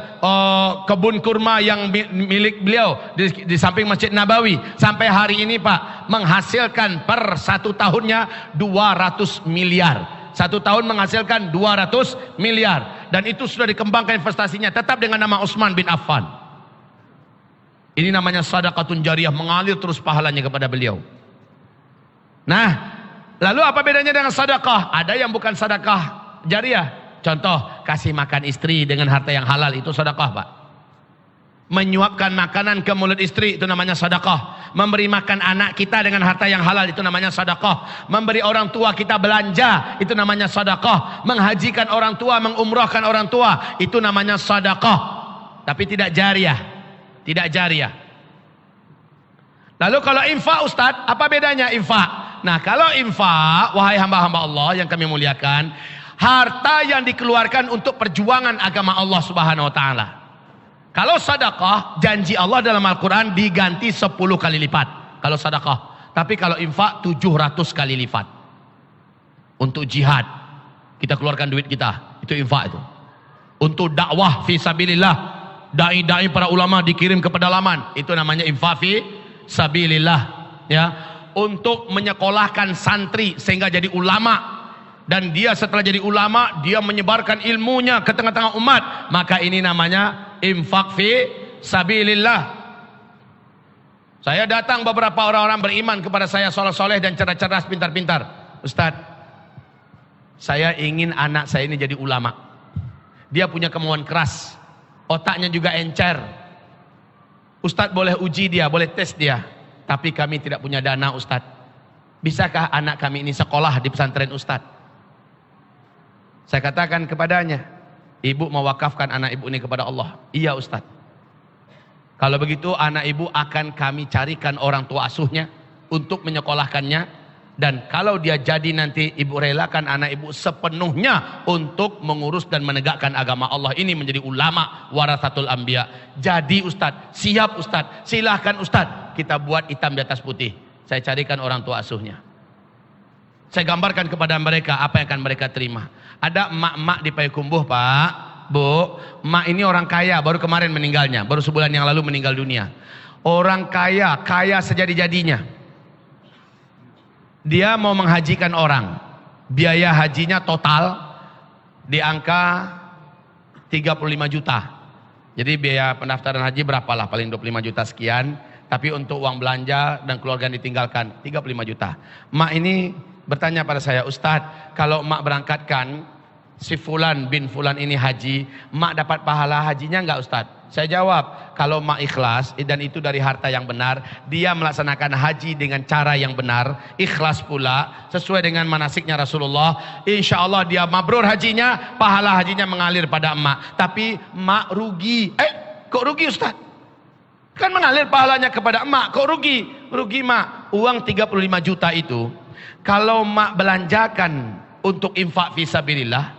kebun kurma yang milik beliau di samping Masjid Nabawi, sampai hari ini Pak menghasilkan per 1 tahunnya 200 miliar. 1 tahun menghasilkan 200 miliar, dan itu sudah dikembangkan investasinya tetap dengan nama Utsman bin Affan. Ini namanya sedekatun jariyah, mengalir terus pahalanya kepada beliau. Nah, lalu apa bedanya dengan sedekah? Ada yang bukan sedekah jariyah. Contoh, kasih makan istri dengan harta yang halal, itu sedekah Pak. Menyuapkan makanan ke mulut istri, itu namanya sedekah. Memberi makan anak kita dengan harta yang halal, itu namanya sedekah. Memberi orang tua kita belanja, itu namanya sedekah. Menghajikan orang tua, mengumrahkan orang tua, itu namanya sedekah. Tapi tidak jariyah. Tidak jariah. Lalu kalau infak Ustadz, apa bedanya infak? Nah kalau infak, wahai hamba-hamba Allah yang kami muliakan, harta yang dikeluarkan untuk perjuangan agama Allah Subhanahu wa Ta'ala. Kalau sedekah, janji Allah dalam Al-Quran diganti 10 kali lipat kalau sedekah. Tapi kalau infak 700 kali lipat. Untuk jihad, kita keluarkan duit kita, itu infak itu. Untuk dakwah fi sabilillah, dai-dai para ulama dikirim ke pedalaman, itu namanya infak fi sabilillah, ya. Untuk menyekolahkan santri sehingga jadi ulama, dan dia setelah jadi ulama dia menyebarkan ilmunya ke tengah-tengah umat, maka ini namanya infak fi sabilillah. Saya datang beberapa orang-orang beriman kepada saya, soleh-soleh dan cerdas-cerdas, pintar-pintar. Ustadz, saya ingin anak saya ini jadi ulama. Dia punya kemauan keras, otaknya juga encer. Ustadz boleh uji dia, boleh tes dia, tapi kami tidak punya dana Ustadz. Bisakah anak kami ini sekolah di pesantren Ustadz? Saya katakan kepadanya, ibu mewakafkan anak ibu ini kepada Allah. Iya Ustadz. Kalau begitu anak ibu akan kami carikan orang tua asuhnya untuk menyekolahkannya. Dan kalau dia jadi nanti, ibu relakan anak ibu sepenuhnya untuk mengurus dan menegakkan agama Allah ini, menjadi ulama warathatul anbiya. Jadi Ustadz, siap Ustadz, silahkan Ustadz, kita buat hitam di atas putih. Saya carikan orang tua asuhnya. Saya gambarkan kepada mereka apa yang akan mereka terima. Ada emak-emak di Payakumbuh Pak, Bu, emak ini orang kaya, baru kemarin meninggalnya, baru sebulan yang lalu meninggal dunia. Orang kaya, kaya sejadi-jadinya. Dia mau menghajikan orang, biaya hajinya total di angka 35 juta. Jadi biaya pendaftaran haji berapalah, paling 25 juta sekian. Tapi untuk uang belanja dan keluarga yang ditinggalkan 35 juta. Emak ini bertanya pada saya, Ustadz, kalau emak berangkatkan si Fulan bin Fulan ini haji, emak dapat pahala hajinya enggak Ustadz? Saya jawab, kalau emak ikhlas dan itu dari harta yang benar, dia melaksanakan haji dengan cara yang benar, ikhlas pula sesuai dengan manasiknya Rasulullah, insya Allah dia mabrur hajinya, pahala hajinya mengalir pada emak. Tapi emak rugi. Kok rugi Ustadz? Kan mengalir pahalanya kepada emak, kok rugi? Rugi emak. Uang 35 juta itu kalau emak belanjakan untuk infak fisabilillah,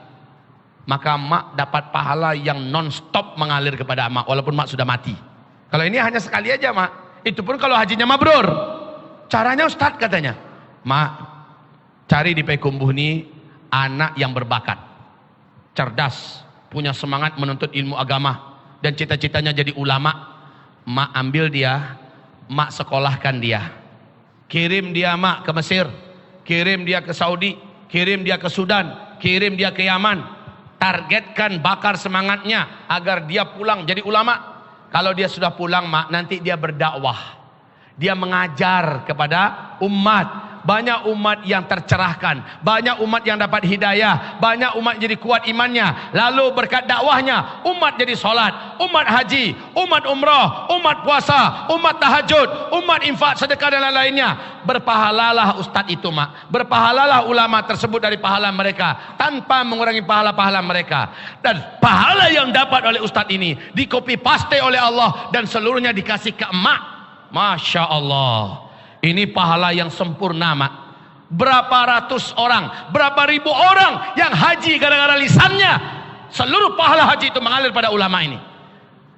maka mak dapat pahala yang non-stop mengalir kepada mak walaupun mak sudah mati. Kalau ini hanya sekali aja mak, itu pun kalau hajinya mabrur. Caranya Ustadz katanya, mak cari di Payakumbuh ini anak yang berbakat, cerdas, punya semangat menuntut ilmu agama dan cita-citanya jadi ulama. Mak ambil dia, mak sekolahkan dia, kirim dia mak ke Mesir, kirim dia ke Saudi, kirim dia ke Sudan, kirim dia ke Yaman. Targetkan, bakar semangatnya agar dia pulang jadi ulama. Kalau dia sudah pulang mak, nanti dia berdakwah, dia mengajar kepada umat. Banyak umat yang tercerahkan, banyak umat yang dapat hidayah, banyak umat jadi kuat imannya. Lalu berkat dakwahnya umat jadi solat, umat haji, umat umrah, umat puasa, umat tahajud, umat infak, sedekah dan lain-lainnya. Berpahalalah ustadz itu mak, berpahalalah ulama tersebut dari pahala mereka tanpa mengurangi pahala-pahala mereka. Dan pahala yang dapat oleh ustadz ini di copy paste oleh Allah dan seluruhnya dikasih ke emak. Masya Allah, ini pahala yang sempurna mak. Berapa ratus orang, berapa ribu orang yang haji gara-gara lisannya, seluruh pahala haji itu mengalir pada ulama ini.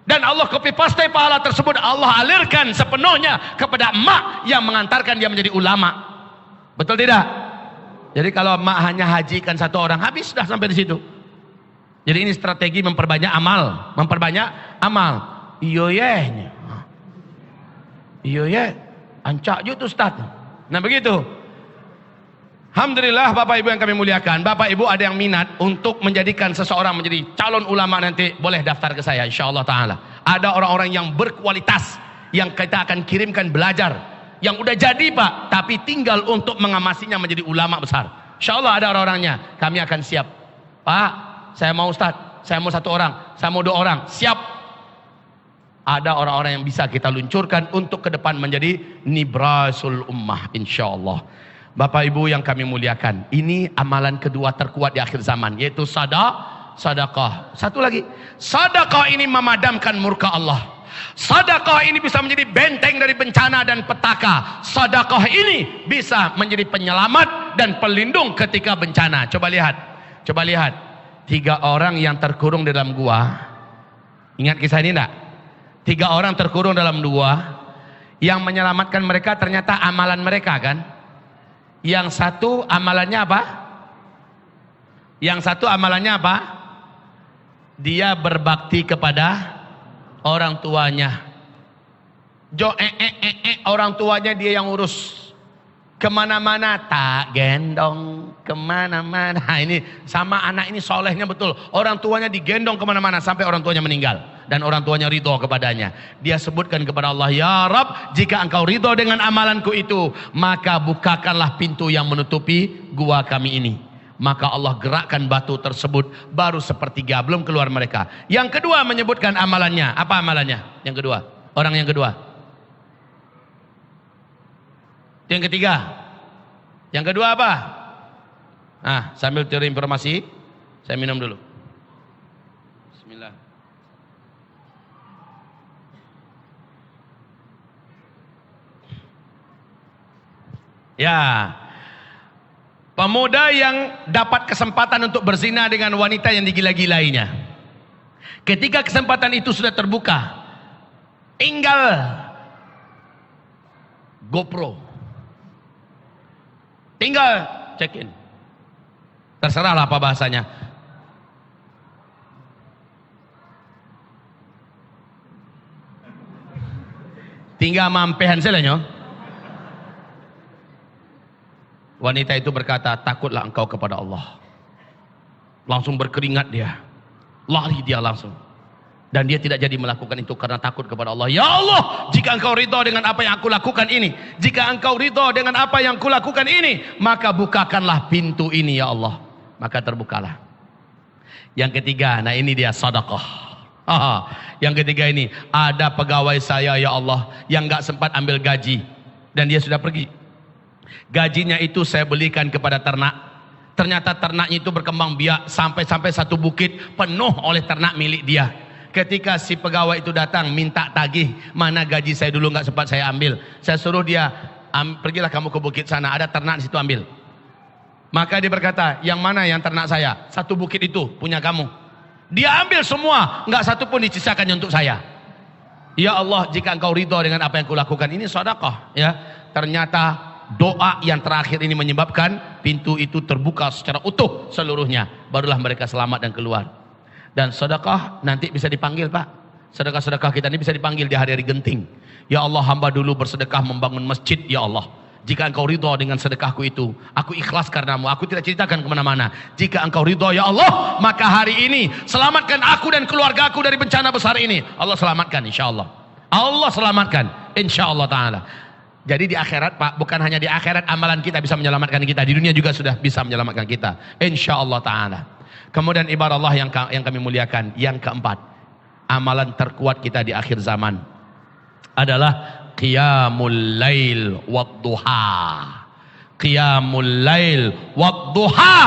Dan Allah copy paste pahala tersebut, Allah alirkan sepenuhnya kepada emak yang mengantarkan dia menjadi ulama. Betul tidak? Jadi kalau emak hanya hajikan satu orang, habis sudah sampai di situ. Jadi ini strategi memperbanyak amal, memperbanyak amal. Iyo ye, ancak juga tuh Ustaz. Nah begitu. Alhamdulillah Bapak Ibu yang kami muliakan, Bapak Ibu ada yang minat untuk menjadikan seseorang menjadi calon ulama nanti, boleh daftar ke saya insyaallah taala. Ada orang-orang yang berkualitas yang kita akan kirimkan belajar, yang udah jadi Pak, tapi tinggal untuk mengamasinya menjadi ulama besar. Insyaallah ada orang-orangnya, kami akan siap. Pak, saya mau Ustaz, saya mau satu orang, saya mau 2 orang, siap. Ada orang-orang yang bisa kita luncurkan untuk ke depan menjadi nibrasul ummah insyaallah. Bapak Ibu yang kami muliakan, ini amalan kedua terkuat di akhir zaman, yaitu sedekah. Satu lagi, sedekah ini memadamkan murka Allah. Sedekah ini bisa menjadi benteng dari bencana dan petaka. Sedekah ini bisa menjadi penyelamat dan pelindung ketika bencana. Coba lihat 3 orang yang terkurung di dalam gua. Ingat kisah ini enggak? 3 orang terkurung dalam gua, yang menyelamatkan mereka ternyata amalan mereka kan. Yang satu amalannya apa? Dia berbakti kepada orang tuanya. Orang tuanya dia yang urus. Kemana-mana tak gendong, kemana-mana. Ini sama anak ini solehnya betul. Orang tuanya digendong kemana-mana sampai orang tuanya meninggal. Dan orang tuanya ridho kepadanya. Dia sebutkan kepada Allah, ya Rabb, jika engkau ridho dengan amalanku itu, maka bukakanlah pintu yang menutupi gua kami ini. Maka Allah gerakkan batu tersebut, baru sepertiga, belum keluar mereka. Yang kedua menyebutkan amalannya. Apa amalannya? Yang kedua, orang yang kedua. Yang ketiga. Yang kedua apa? Nah, sambil cari informasi, saya minum dulu. Bismillah. Ya, pemuda yang dapat kesempatan untuk berzina dengan wanita yang digila-gilainya. Ketika kesempatan itu sudah terbuka, tinggal GoPro, tinggal check in, terserahlah apa bahasanya. Tinggal mampehan selanya. Wanita itu berkata, takutlah engkau kepada Allah. Langsung berkeringat dia, lari dia langsung. Dan dia tidak jadi melakukan itu karena takut kepada Allah. Ya Allah, jika engkau ridha dengan apa yang aku lakukan ini, jika engkau ridha dengan apa yang aku lakukan ini, maka bukakanlah pintu ini ya Allah. Maka terbukalah. Yang ketiga, nah ini dia sedekah. Yang ketiga ini, ada pegawai saya ya Allah yang gak sempat ambil gaji dan dia sudah pergi. Gajinya itu saya belikan kepada ternak. Ternyata ternaknya itu berkembang biak sampai satu bukit penuh oleh ternak milik dia. Ketika si pegawai itu datang minta tagih, mana gaji saya dulu nggak sempat saya ambil. Saya suruh dia, pergilah kamu ke bukit sana, ada ternak di situ ambil. Maka dia berkata, yang mana yang ternak saya? Satu bukit itu punya kamu. Dia ambil semua, nggak satu pun disisakan untuk saya. Ya Allah, jika engkau ridho dengan apa yang kulakukan, ini sedekah. Ya, ternyata doa yang terakhir ini menyebabkan pintu itu terbuka secara utuh seluruhnya. Barulah mereka selamat dan keluar. Dan sedekah nanti bisa dipanggil, Pak. Sedekah-sedekah kita ini bisa dipanggil di hari-hari genting. Ya Allah, hamba dulu bersedekah membangun masjid, ya Allah. Jika engkau ridho dengan sedekahku itu, aku ikhlas karenamu, aku tidak ceritakan kemana-mana. Jika engkau ridho, ya Allah, maka hari ini selamatkan aku dan keluarga aku dari bencana besar ini. Allah selamatkan, insya Allah. Allah selamatkan, insya Allah ta'ala. Jadi di akhirat, Pak, bukan hanya di akhirat amalan kita bisa menyelamatkan kita, di dunia juga sudah bisa menyelamatkan kita, insya Allah ta'ala. Kemudian ibarat Allah yang kami muliakan, yang keempat, amalan terkuat kita di akhir zaman adalah qiyamul lail wadduha. Qiyamul lail wadduha.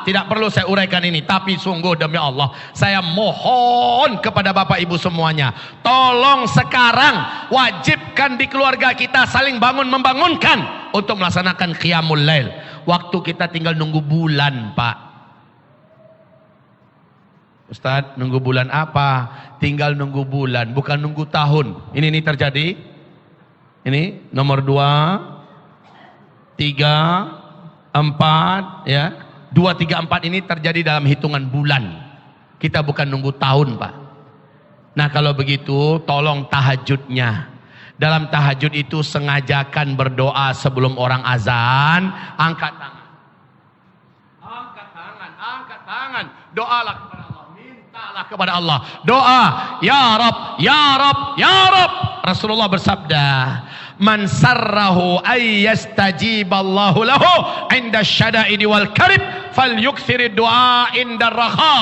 Tidak perlu saya uraikan ini, tapi sungguh demi Allah, saya mohon kepada Bapak Ibu semuanya, tolong sekarang wajibkan di keluarga kita saling bangun-membangunkan untuk melaksanakan qiyamul lail. Waktu kita tinggal nunggu bulan, Pak. Ustadz, nunggu bulan apa? Tinggal nunggu bulan, bukan nunggu tahun. Ini terjadi. Ini nomor 2, 3, 4, ya. 2, 3, 4 ini terjadi dalam hitungan bulan. Kita bukan nunggu tahun, Pak. Nah, kalau begitu tolong tahajudnya. Dalam tahajud itu sengajakan berdoa sebelum orang azan. Angkat tangan. Angkat tangan, angkat tangan. Doalah kepada Allah. Mintalah kepada Allah. Doa, ya Rab, ya Rab, ya Rab. Rasulullah bersabda, man sarrahu ayyastajiballahu lahu inda syada'idi wal karib falyukthiri du'a inda raha.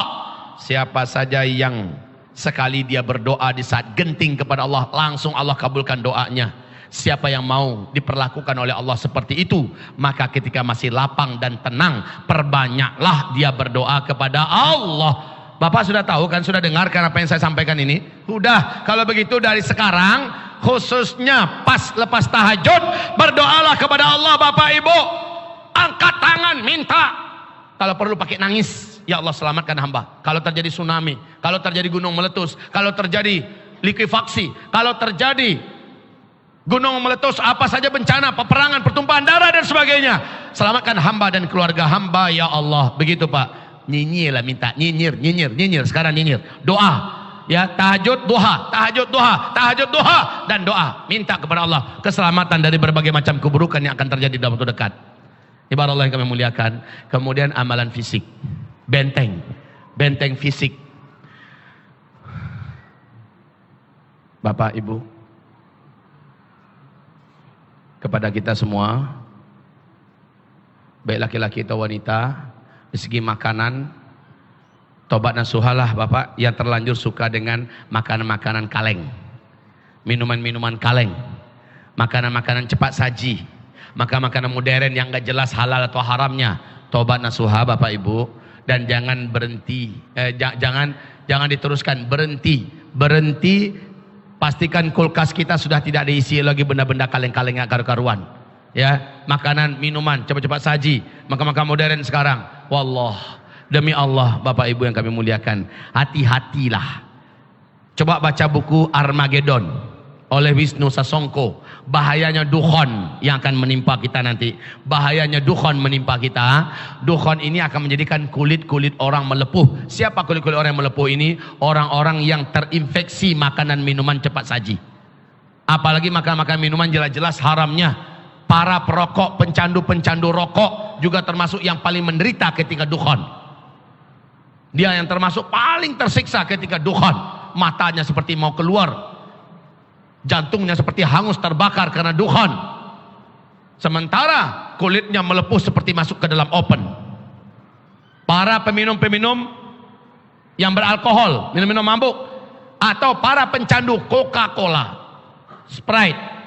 Siapa saja yang sekali dia berdoa di saat genting kepada Allah, langsung Allah kabulkan doanya. Siapa yang mau diperlakukan oleh Allah seperti itu, maka ketika masih lapang dan tenang, perbanyaklah dia berdoa kepada Allah. Bapak sudah tahu kan, sudah dengarkan apa yang saya sampaikan ini? Sudah. Kalau begitu dari sekarang, khususnya pas lepas tahajud, berdoalah kepada Allah, Bapak Ibu. Angkat tangan, minta. Kalau perlu pakai nangis, ya Allah selamatkan hamba. Kalau terjadi tsunami, kalau terjadi gunung meletus, kalau terjadi likuifaksi, kalau terjadi gunung meletus, apa saja bencana, peperangan, pertumpahan darah dan sebagainya, selamatkan hamba dan keluarga hamba, ya Allah. Begitu, Pak. Nyinyir lah, minta nyinyir, nyinyir, nyinyir. Sekarang nyinyir, doa, ya, tahajud duha, tahajud duha, tahajud duha, dan doa minta kepada Allah keselamatan dari berbagai macam keburukan yang akan terjadi dalam waktu dekat. Ibarat Allah yang kami muliakan. Kemudian amalan fisik, benteng fisik. Bapak Ibu, kepada kita semua, baik laki-laki atau wanita, dari segi makanan, tobat nasuhalah Bapak yang terlanjur suka dengan makanan-makanan kaleng, minuman-minuman kaleng, makanan-makanan cepat saji, makanan modern yang gak jelas halal atau haramnya. Tobat nasuha Bapak Ibu, dan jangan berhenti, jangan diteruskan, berhenti. Pastikan kulkas kita sudah tidak diisi lagi benda-benda kaleng-kaleng yang karu-karuan. Ya, makanan, minuman cepat-cepat saji, makan-makan modern sekarang. Wallah, demi Allah Bapak Ibu yang kami muliakan, hati-hatilah. Coba baca buku Armageddon oleh Wisnu Sasongko. Bahayanya dukhon yang akan menimpa kita nanti. Bahayanya dukhon menimpa kita. Dukhon ini akan menjadikan kulit-kulit orang melepuh. Siapa kulit-kulit orang yang melepuh ini? Orang-orang yang terinfeksi makanan minuman cepat saji. Apalagi makan-makan minuman jelas-jelas haramnya. Para perokok, pencandu-pencandu rokok juga termasuk yang paling menderita ketika dukhon. Dia yang termasuk paling tersiksa ketika dukhon. Matanya seperti mau keluar, jantungnya seperti hangus terbakar karena dukhon. Sementara kulitnya melepuh seperti masuk ke dalam oven. Para peminum-peminum yang beralkohol, minum-minum mabuk, atau para pencandu Coca-Cola, Sprite,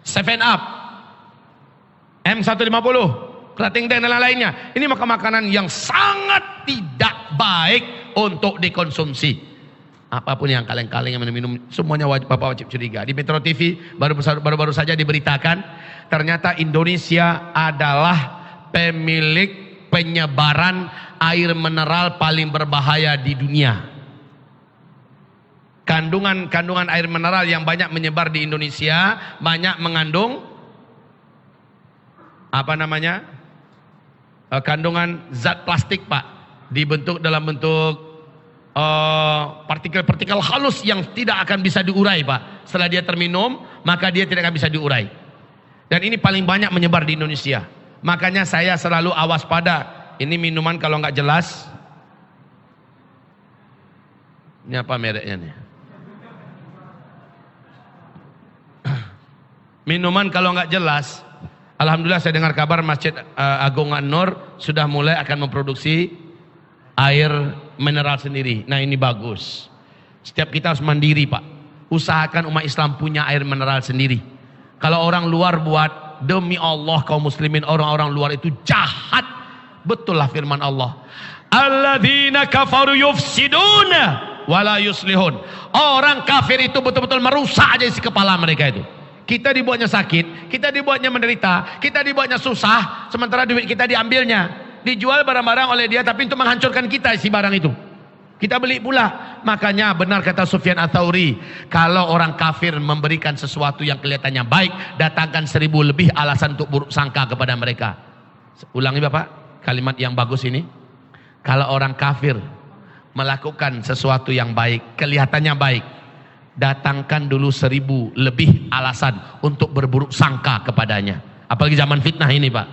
7up, M150, Krating dan lain-lainnya. Ini makanan yang sangat tidak baik untuk dikonsumsi. Apapun yang kaleng-kaleng yang minum, semuanya Bapak wajib curiga. Di Metro TV baru-baru saja diberitakan, ternyata Indonesia adalah Pemilik penyebaran air mineral paling berbahaya di dunia. Kandungan air mineral yang banyak menyebar di Indonesia banyak mengandung kandungan zat plastik, Pak, dibentuk dalam bentuk partikel-partikel halus yang tidak akan bisa diurai, Pak. Setelah dia terminum, maka dia tidak akan bisa diurai. Dan ini paling banyak menyebar di Indonesia. Makanya saya selalu awas pada ini minuman kalau nggak jelas. Ini apa mereknya nih? Minuman kalau nggak jelas, alhamdulillah saya dengar kabar Masjid Agung An-Nur sudah mulai akan memproduksi air mineral sendiri. Nah, ini bagus. Setiap kita harus mandiri, Pak. Usahakan umat Islam punya air mineral sendiri. Kalau orang luar buat, demi Allah kaum muslimin, orang-orang luar itu jahat. Betul lah firman Allah. Alladzina kafaru yufsiduna wala yuslihun. Orang kafir itu betul-betul merusak aja isi kepala mereka itu. Kita dibuatnya sakit, kita dibuatnya menderita, kita dibuatnya susah, sementara duit kita diambilnya, dijual barang-barang oleh dia, tapi untuk menghancurkan kita isi barang itu. Kita beli pula. Makanya benar kata Sufyan Ats-Tsauri, kalau orang kafir memberikan sesuatu yang kelihatannya baik, datangkan 1000 lebih alasan untuk buruk sangka kepada mereka. Ulangi Bapak, kalimat yang bagus ini. Kalau orang kafir melakukan sesuatu yang baik, kelihatannya baik, datangkan dulu 1000 lebih alasan untuk berburuk sangka kepadanya. Apalagi zaman fitnah ini, Pak.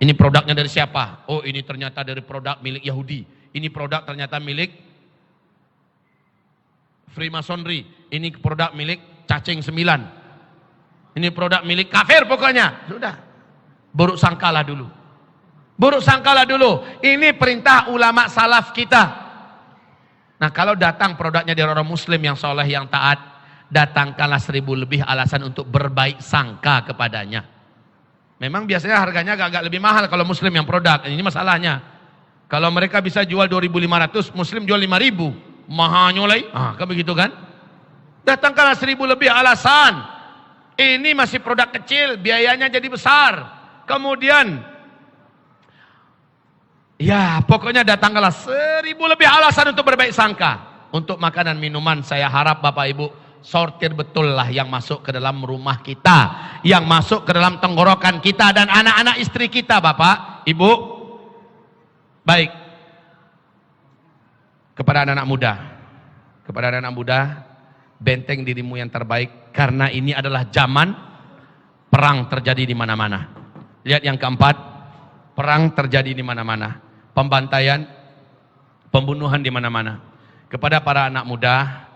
Ini produknya dari siapa? Oh, ini ternyata dari produk milik Yahudi. Ini produk ternyata milik Freemasonry. Ini produk milik cacing 9. Ini produk milik kafir pokoknya. Sudah. Buruk sangkalah dulu. Buruk sangkalah dulu. Ini perintah ulama salaf kita. Nah, kalau datang produknya dari orang muslim yang soleh, yang taat, datangkanlah 1000 lebih alasan untuk berbaik sangka kepadanya. Memang biasanya harganya agak lebih mahal kalau muslim yang produk. Ini masalahnya. Kalau mereka bisa jual 2.500, muslim jual 5.000. Mahalnya lagi. Kan begitu kan? Datangkanlah 1000 lebih alasan. Ini masih produk kecil, biayanya jadi besar. Kemudian ya, pokoknya datangkanlah 1000 lebih alasan untuk berbaik sangka. Untuk makanan minuman, saya harap Bapak Ibu sortir betul lah yang masuk ke dalam rumah kita, yang masuk ke dalam tenggorokan kita dan anak-anak istri kita, Bapak, Ibu. Baik. Kepada anak-anak muda, benteng dirimu yang terbaik, karena ini adalah zaman perang terjadi di mana-mana. Lihat yang keempat, perang terjadi di mana-mana. Pembantaian, pembunuhan di mana-mana. Kepada para anak muda,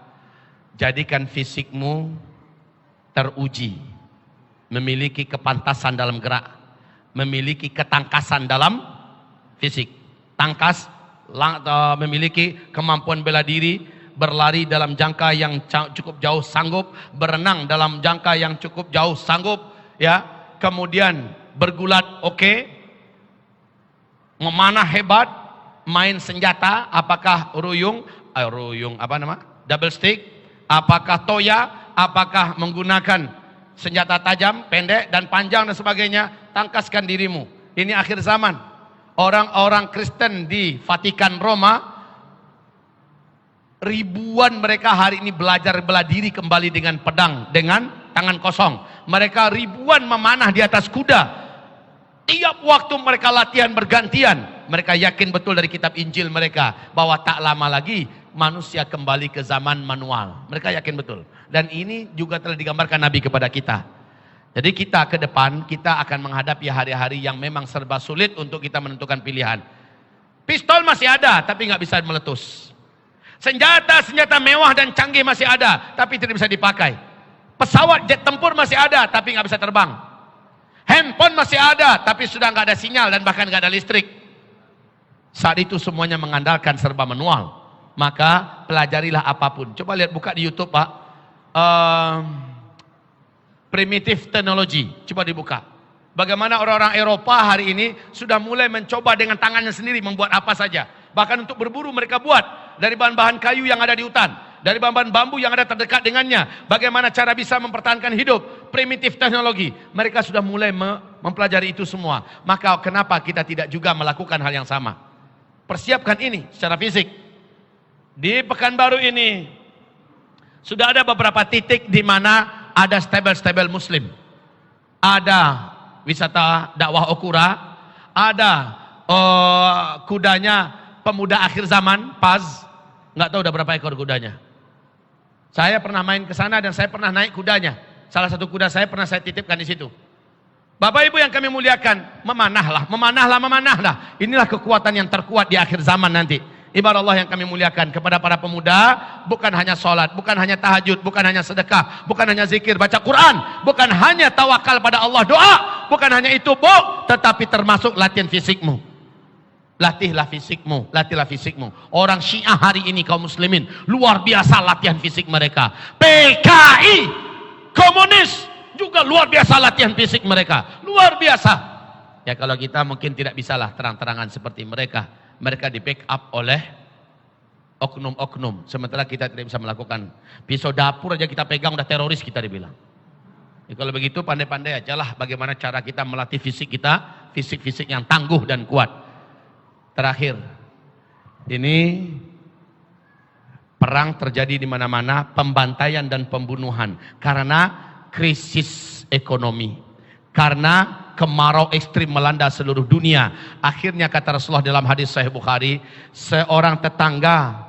jadikan fisikmu teruji, memiliki kepantasan dalam gerak, memiliki ketangkasan dalam fisik. Tangkas, memiliki kemampuan bela diri, berlari dalam jangka yang cukup jauh sanggup, berenang dalam jangka yang cukup jauh sanggup, ya. Kemudian bergulat oke. Memanah hebat, main senjata, apakah ruyung double stick, apakah toya, apakah menggunakan senjata tajam, pendek dan panjang dan sebagainya, tangkaskan dirimu. Ini akhir zaman. Orang-orang Kristen di Vatikan Roma, ribuan mereka hari ini belajar bela diri kembali dengan pedang, dengan tangan kosong. Mereka ribuan memanah di atas kuda. Tiap waktu mereka latihan bergantian. Mereka yakin betul dari kitab Injil mereka bahwa tak lama lagi manusia kembali ke zaman manual. Mereka yakin betul. Dan ini juga telah digambarkan Nabi kepada kita. Jadi kita ke depan, kita akan menghadapi hari-hari yang memang serba sulit untuk kita menentukan pilihan. Pistol masih ada, tapi nggak bisa meletus. Senjata mewah dan canggih masih ada, tapi tidak bisa dipakai. Pesawat jet tempur masih ada, tapi nggak bisa terbang. Handphone masih ada, tapi sudah nggak ada sinyal dan bahkan nggak ada listrik. Saat itu semuanya mengandalkan serba manual. Maka pelajarilah apapun. Coba lihat, buka di YouTube, Pak. Primitive technology. Coba dibuka. Bagaimana orang-orang Eropa hari ini sudah mulai mencoba dengan tangannya sendiri membuat apa saja. Bahkan untuk berburu mereka buat dari bahan-bahan kayu yang ada di hutan, dari bahan-bahan bambu yang ada terdekat dengannya. Bagaimana cara bisa mempertahankan hidup. Primitive technology. Mereka sudah mulai mempelajari itu semua. Maka kenapa kita tidak juga melakukan hal yang sama? Persiapkan ini secara fisik. Di Pekanbaru ini sudah ada beberapa titik di mana ada stable-stable Muslim. Ada wisata dakwah Okura, ada kudanya pemuda akhir zaman, Paz. Nggak tahu udah berapa ekor kudanya. Saya pernah main ke sana dan saya pernah naik kudanya. Salah satu kuda saya pernah saya titipkan di situ. Bapak Ibu yang kami muliakan, memanahlah. Inilah kekuatan yang terkuat di akhir zaman nanti. Ibarat Allah yang kami muliakan kepada para pemuda, bukan hanya sholat, bukan hanya tahajud, bukan hanya sedekah, bukan hanya zikir, baca Quran, bukan hanya tawakal pada Allah, doa, bukan hanya itu, tetapi termasuk latihan fisikmu. Latihlah fisikmu. Orang Syiah hari ini kaum muslimin luar biasa latihan fisik mereka. PKI komunis juga luar biasa latihan fisik mereka. Luar biasa. Ya kalau kita mungkin tidak bisalah terang-terangan seperti mereka. Mereka di backup oleh oknum-oknum. Sementara kita tidak bisa melakukan. Pisau dapur aja kita pegang udah teroris kita dibilang. Ya, kalau begitu pandai-pandai aja lah bagaimana cara kita melatih fisik kita. Fisik-fisik yang tangguh dan kuat. Terakhir, ini perang terjadi di mana-mana, pembantaian dan pembunuhan karena krisis ekonomi, karena kemarau ekstrim melanda seluruh dunia. Akhirnya kata Rasulullah dalam hadis Sahih Bukhari, seorang tetangga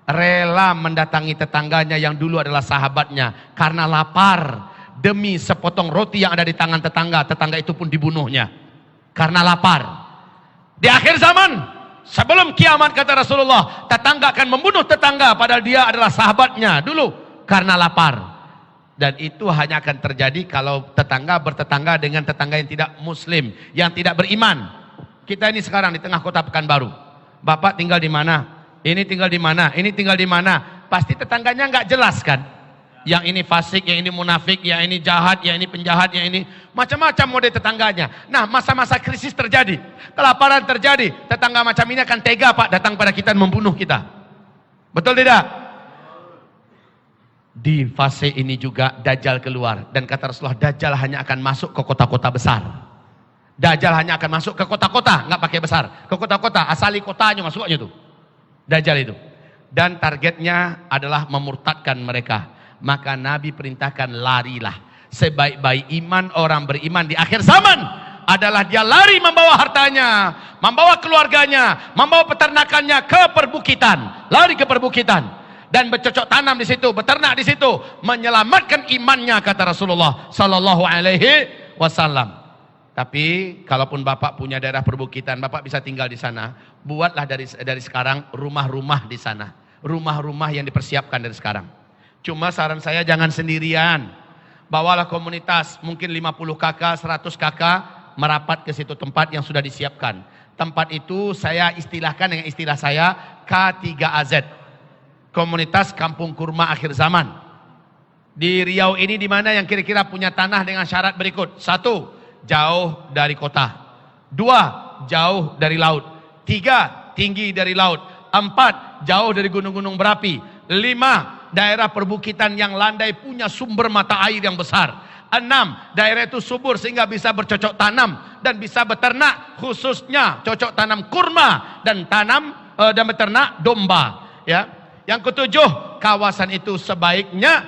rela mendatangi tetangganya yang dulu adalah sahabatnya karena lapar, demi sepotong roti yang ada di tangan tetangga, tetangga itu pun dibunuhnya karena lapar. Di akhir zaman, sebelum kiamat kata Rasulullah, tetangga akan membunuh tetangga padahal dia adalah sahabatnya dulu karena lapar. Dan itu hanya akan terjadi kalau tetangga bertetangga dengan tetangga yang tidak muslim, yang tidak beriman. Kita ini sekarang di tengah kota Pekanbaru. Bapak tinggal di mana? Ini tinggal di mana? Ini tinggal di mana? Pasti tetangganya nggak jelas kan? Yang ini fasik, yang ini munafik, yang ini jahat, yang ini penjahat, yang ini macam-macam mode tetangganya. Nah, masa-masa krisis terjadi, kelaparan terjadi, tetangga macam ini akan tega Pak datang pada kita dan membunuh kita. Betul tidak? Di fase ini juga Dajjal keluar. Dan kata Rasulullah, Dajjal hanya akan masuk ke kota-kota besar. Dajjal hanya akan masuk ke kota-kota, nggak pakai besar. Ke kota-kota, asali kotanya masuk aja tuh. Dajjal itu. Dan targetnya adalah memurtadkan mereka. Maka Nabi perintahkan larilah. Sebaik-baik iman orang beriman di akhir zaman adalah dia lari membawa hartanya, membawa keluarganya, membawa peternakannya ke perbukitan. Lari ke perbukitan dan bercocok tanam di situ, beternak di situ, menyelamatkan imannya kata Rasulullah sallallahu alaihi wasallam. Tapi kalaupun Bapak punya daerah perbukitan, Bapak bisa tinggal di sana. Buatlah dari sekarang rumah-rumah di sana. Rumah-rumah yang dipersiapkan dari sekarang. Cuma saran saya jangan sendirian. Bawalah komunitas, mungkin 50 kakak, 100 kakak, merapat ke situ tempat yang sudah disiapkan. Tempat itu saya istilahkan dengan istilah saya K3AZ. Komunitas Kampung Kurma Akhir Zaman. Di Riau ini di mana yang kira-kira punya tanah dengan syarat berikut. 1, jauh dari kota. 2, jauh dari laut. 3, tinggi dari laut. 4, jauh dari gunung-gunung berapi. 5, daerah perbukitan yang landai punya sumber mata air yang besar. 6, daerah itu subur sehingga bisa bercocok tanam dan bisa beternak, khususnya cocok tanam kurma dan dan beternak domba. Ya. Yang ketujuh, kawasan itu sebaiknya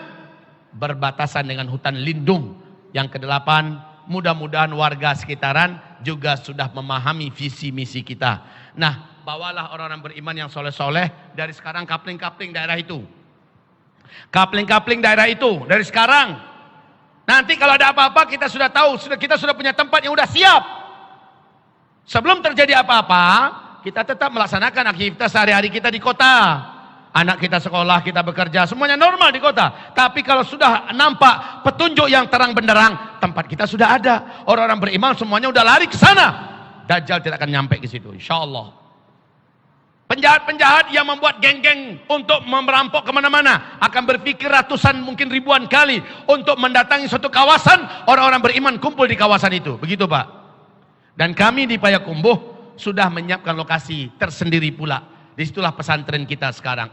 berbatasan dengan hutan lindung. Yang kedelapan, mudah-mudahan warga sekitaran juga sudah memahami visi misi kita. Nah, bawalah orang-orang beriman yang soleh-soleh dari sekarang, kapling-kapling daerah itu. Kapling-kapling daerah itu dari sekarang. Nanti kalau ada apa-apa kita sudah tahu, kita sudah punya tempat yang sudah siap. Sebelum terjadi apa-apa, kita tetap melaksanakan aktivitas sehari-hari kita di kota. Anak kita sekolah, kita bekerja, semuanya normal di kota. Tapi kalau sudah nampak petunjuk yang terang benderang, tempat kita sudah ada. Orang-orang beriman semuanya sudah lari ke sana. Dajjal tidak akan nyampe ke situ, insyaallah. Penjahat-penjahat yang membuat geng-geng untuk merampok kemana-mana akan berpikir ratusan mungkin ribuan kali untuk mendatangi suatu kawasan. Orang-orang beriman kumpul di kawasan itu. Begitu Pak. Dan kami di Payakumbuh sudah menyiapkan lokasi tersendiri pula. Disitulah pesantren kita sekarang.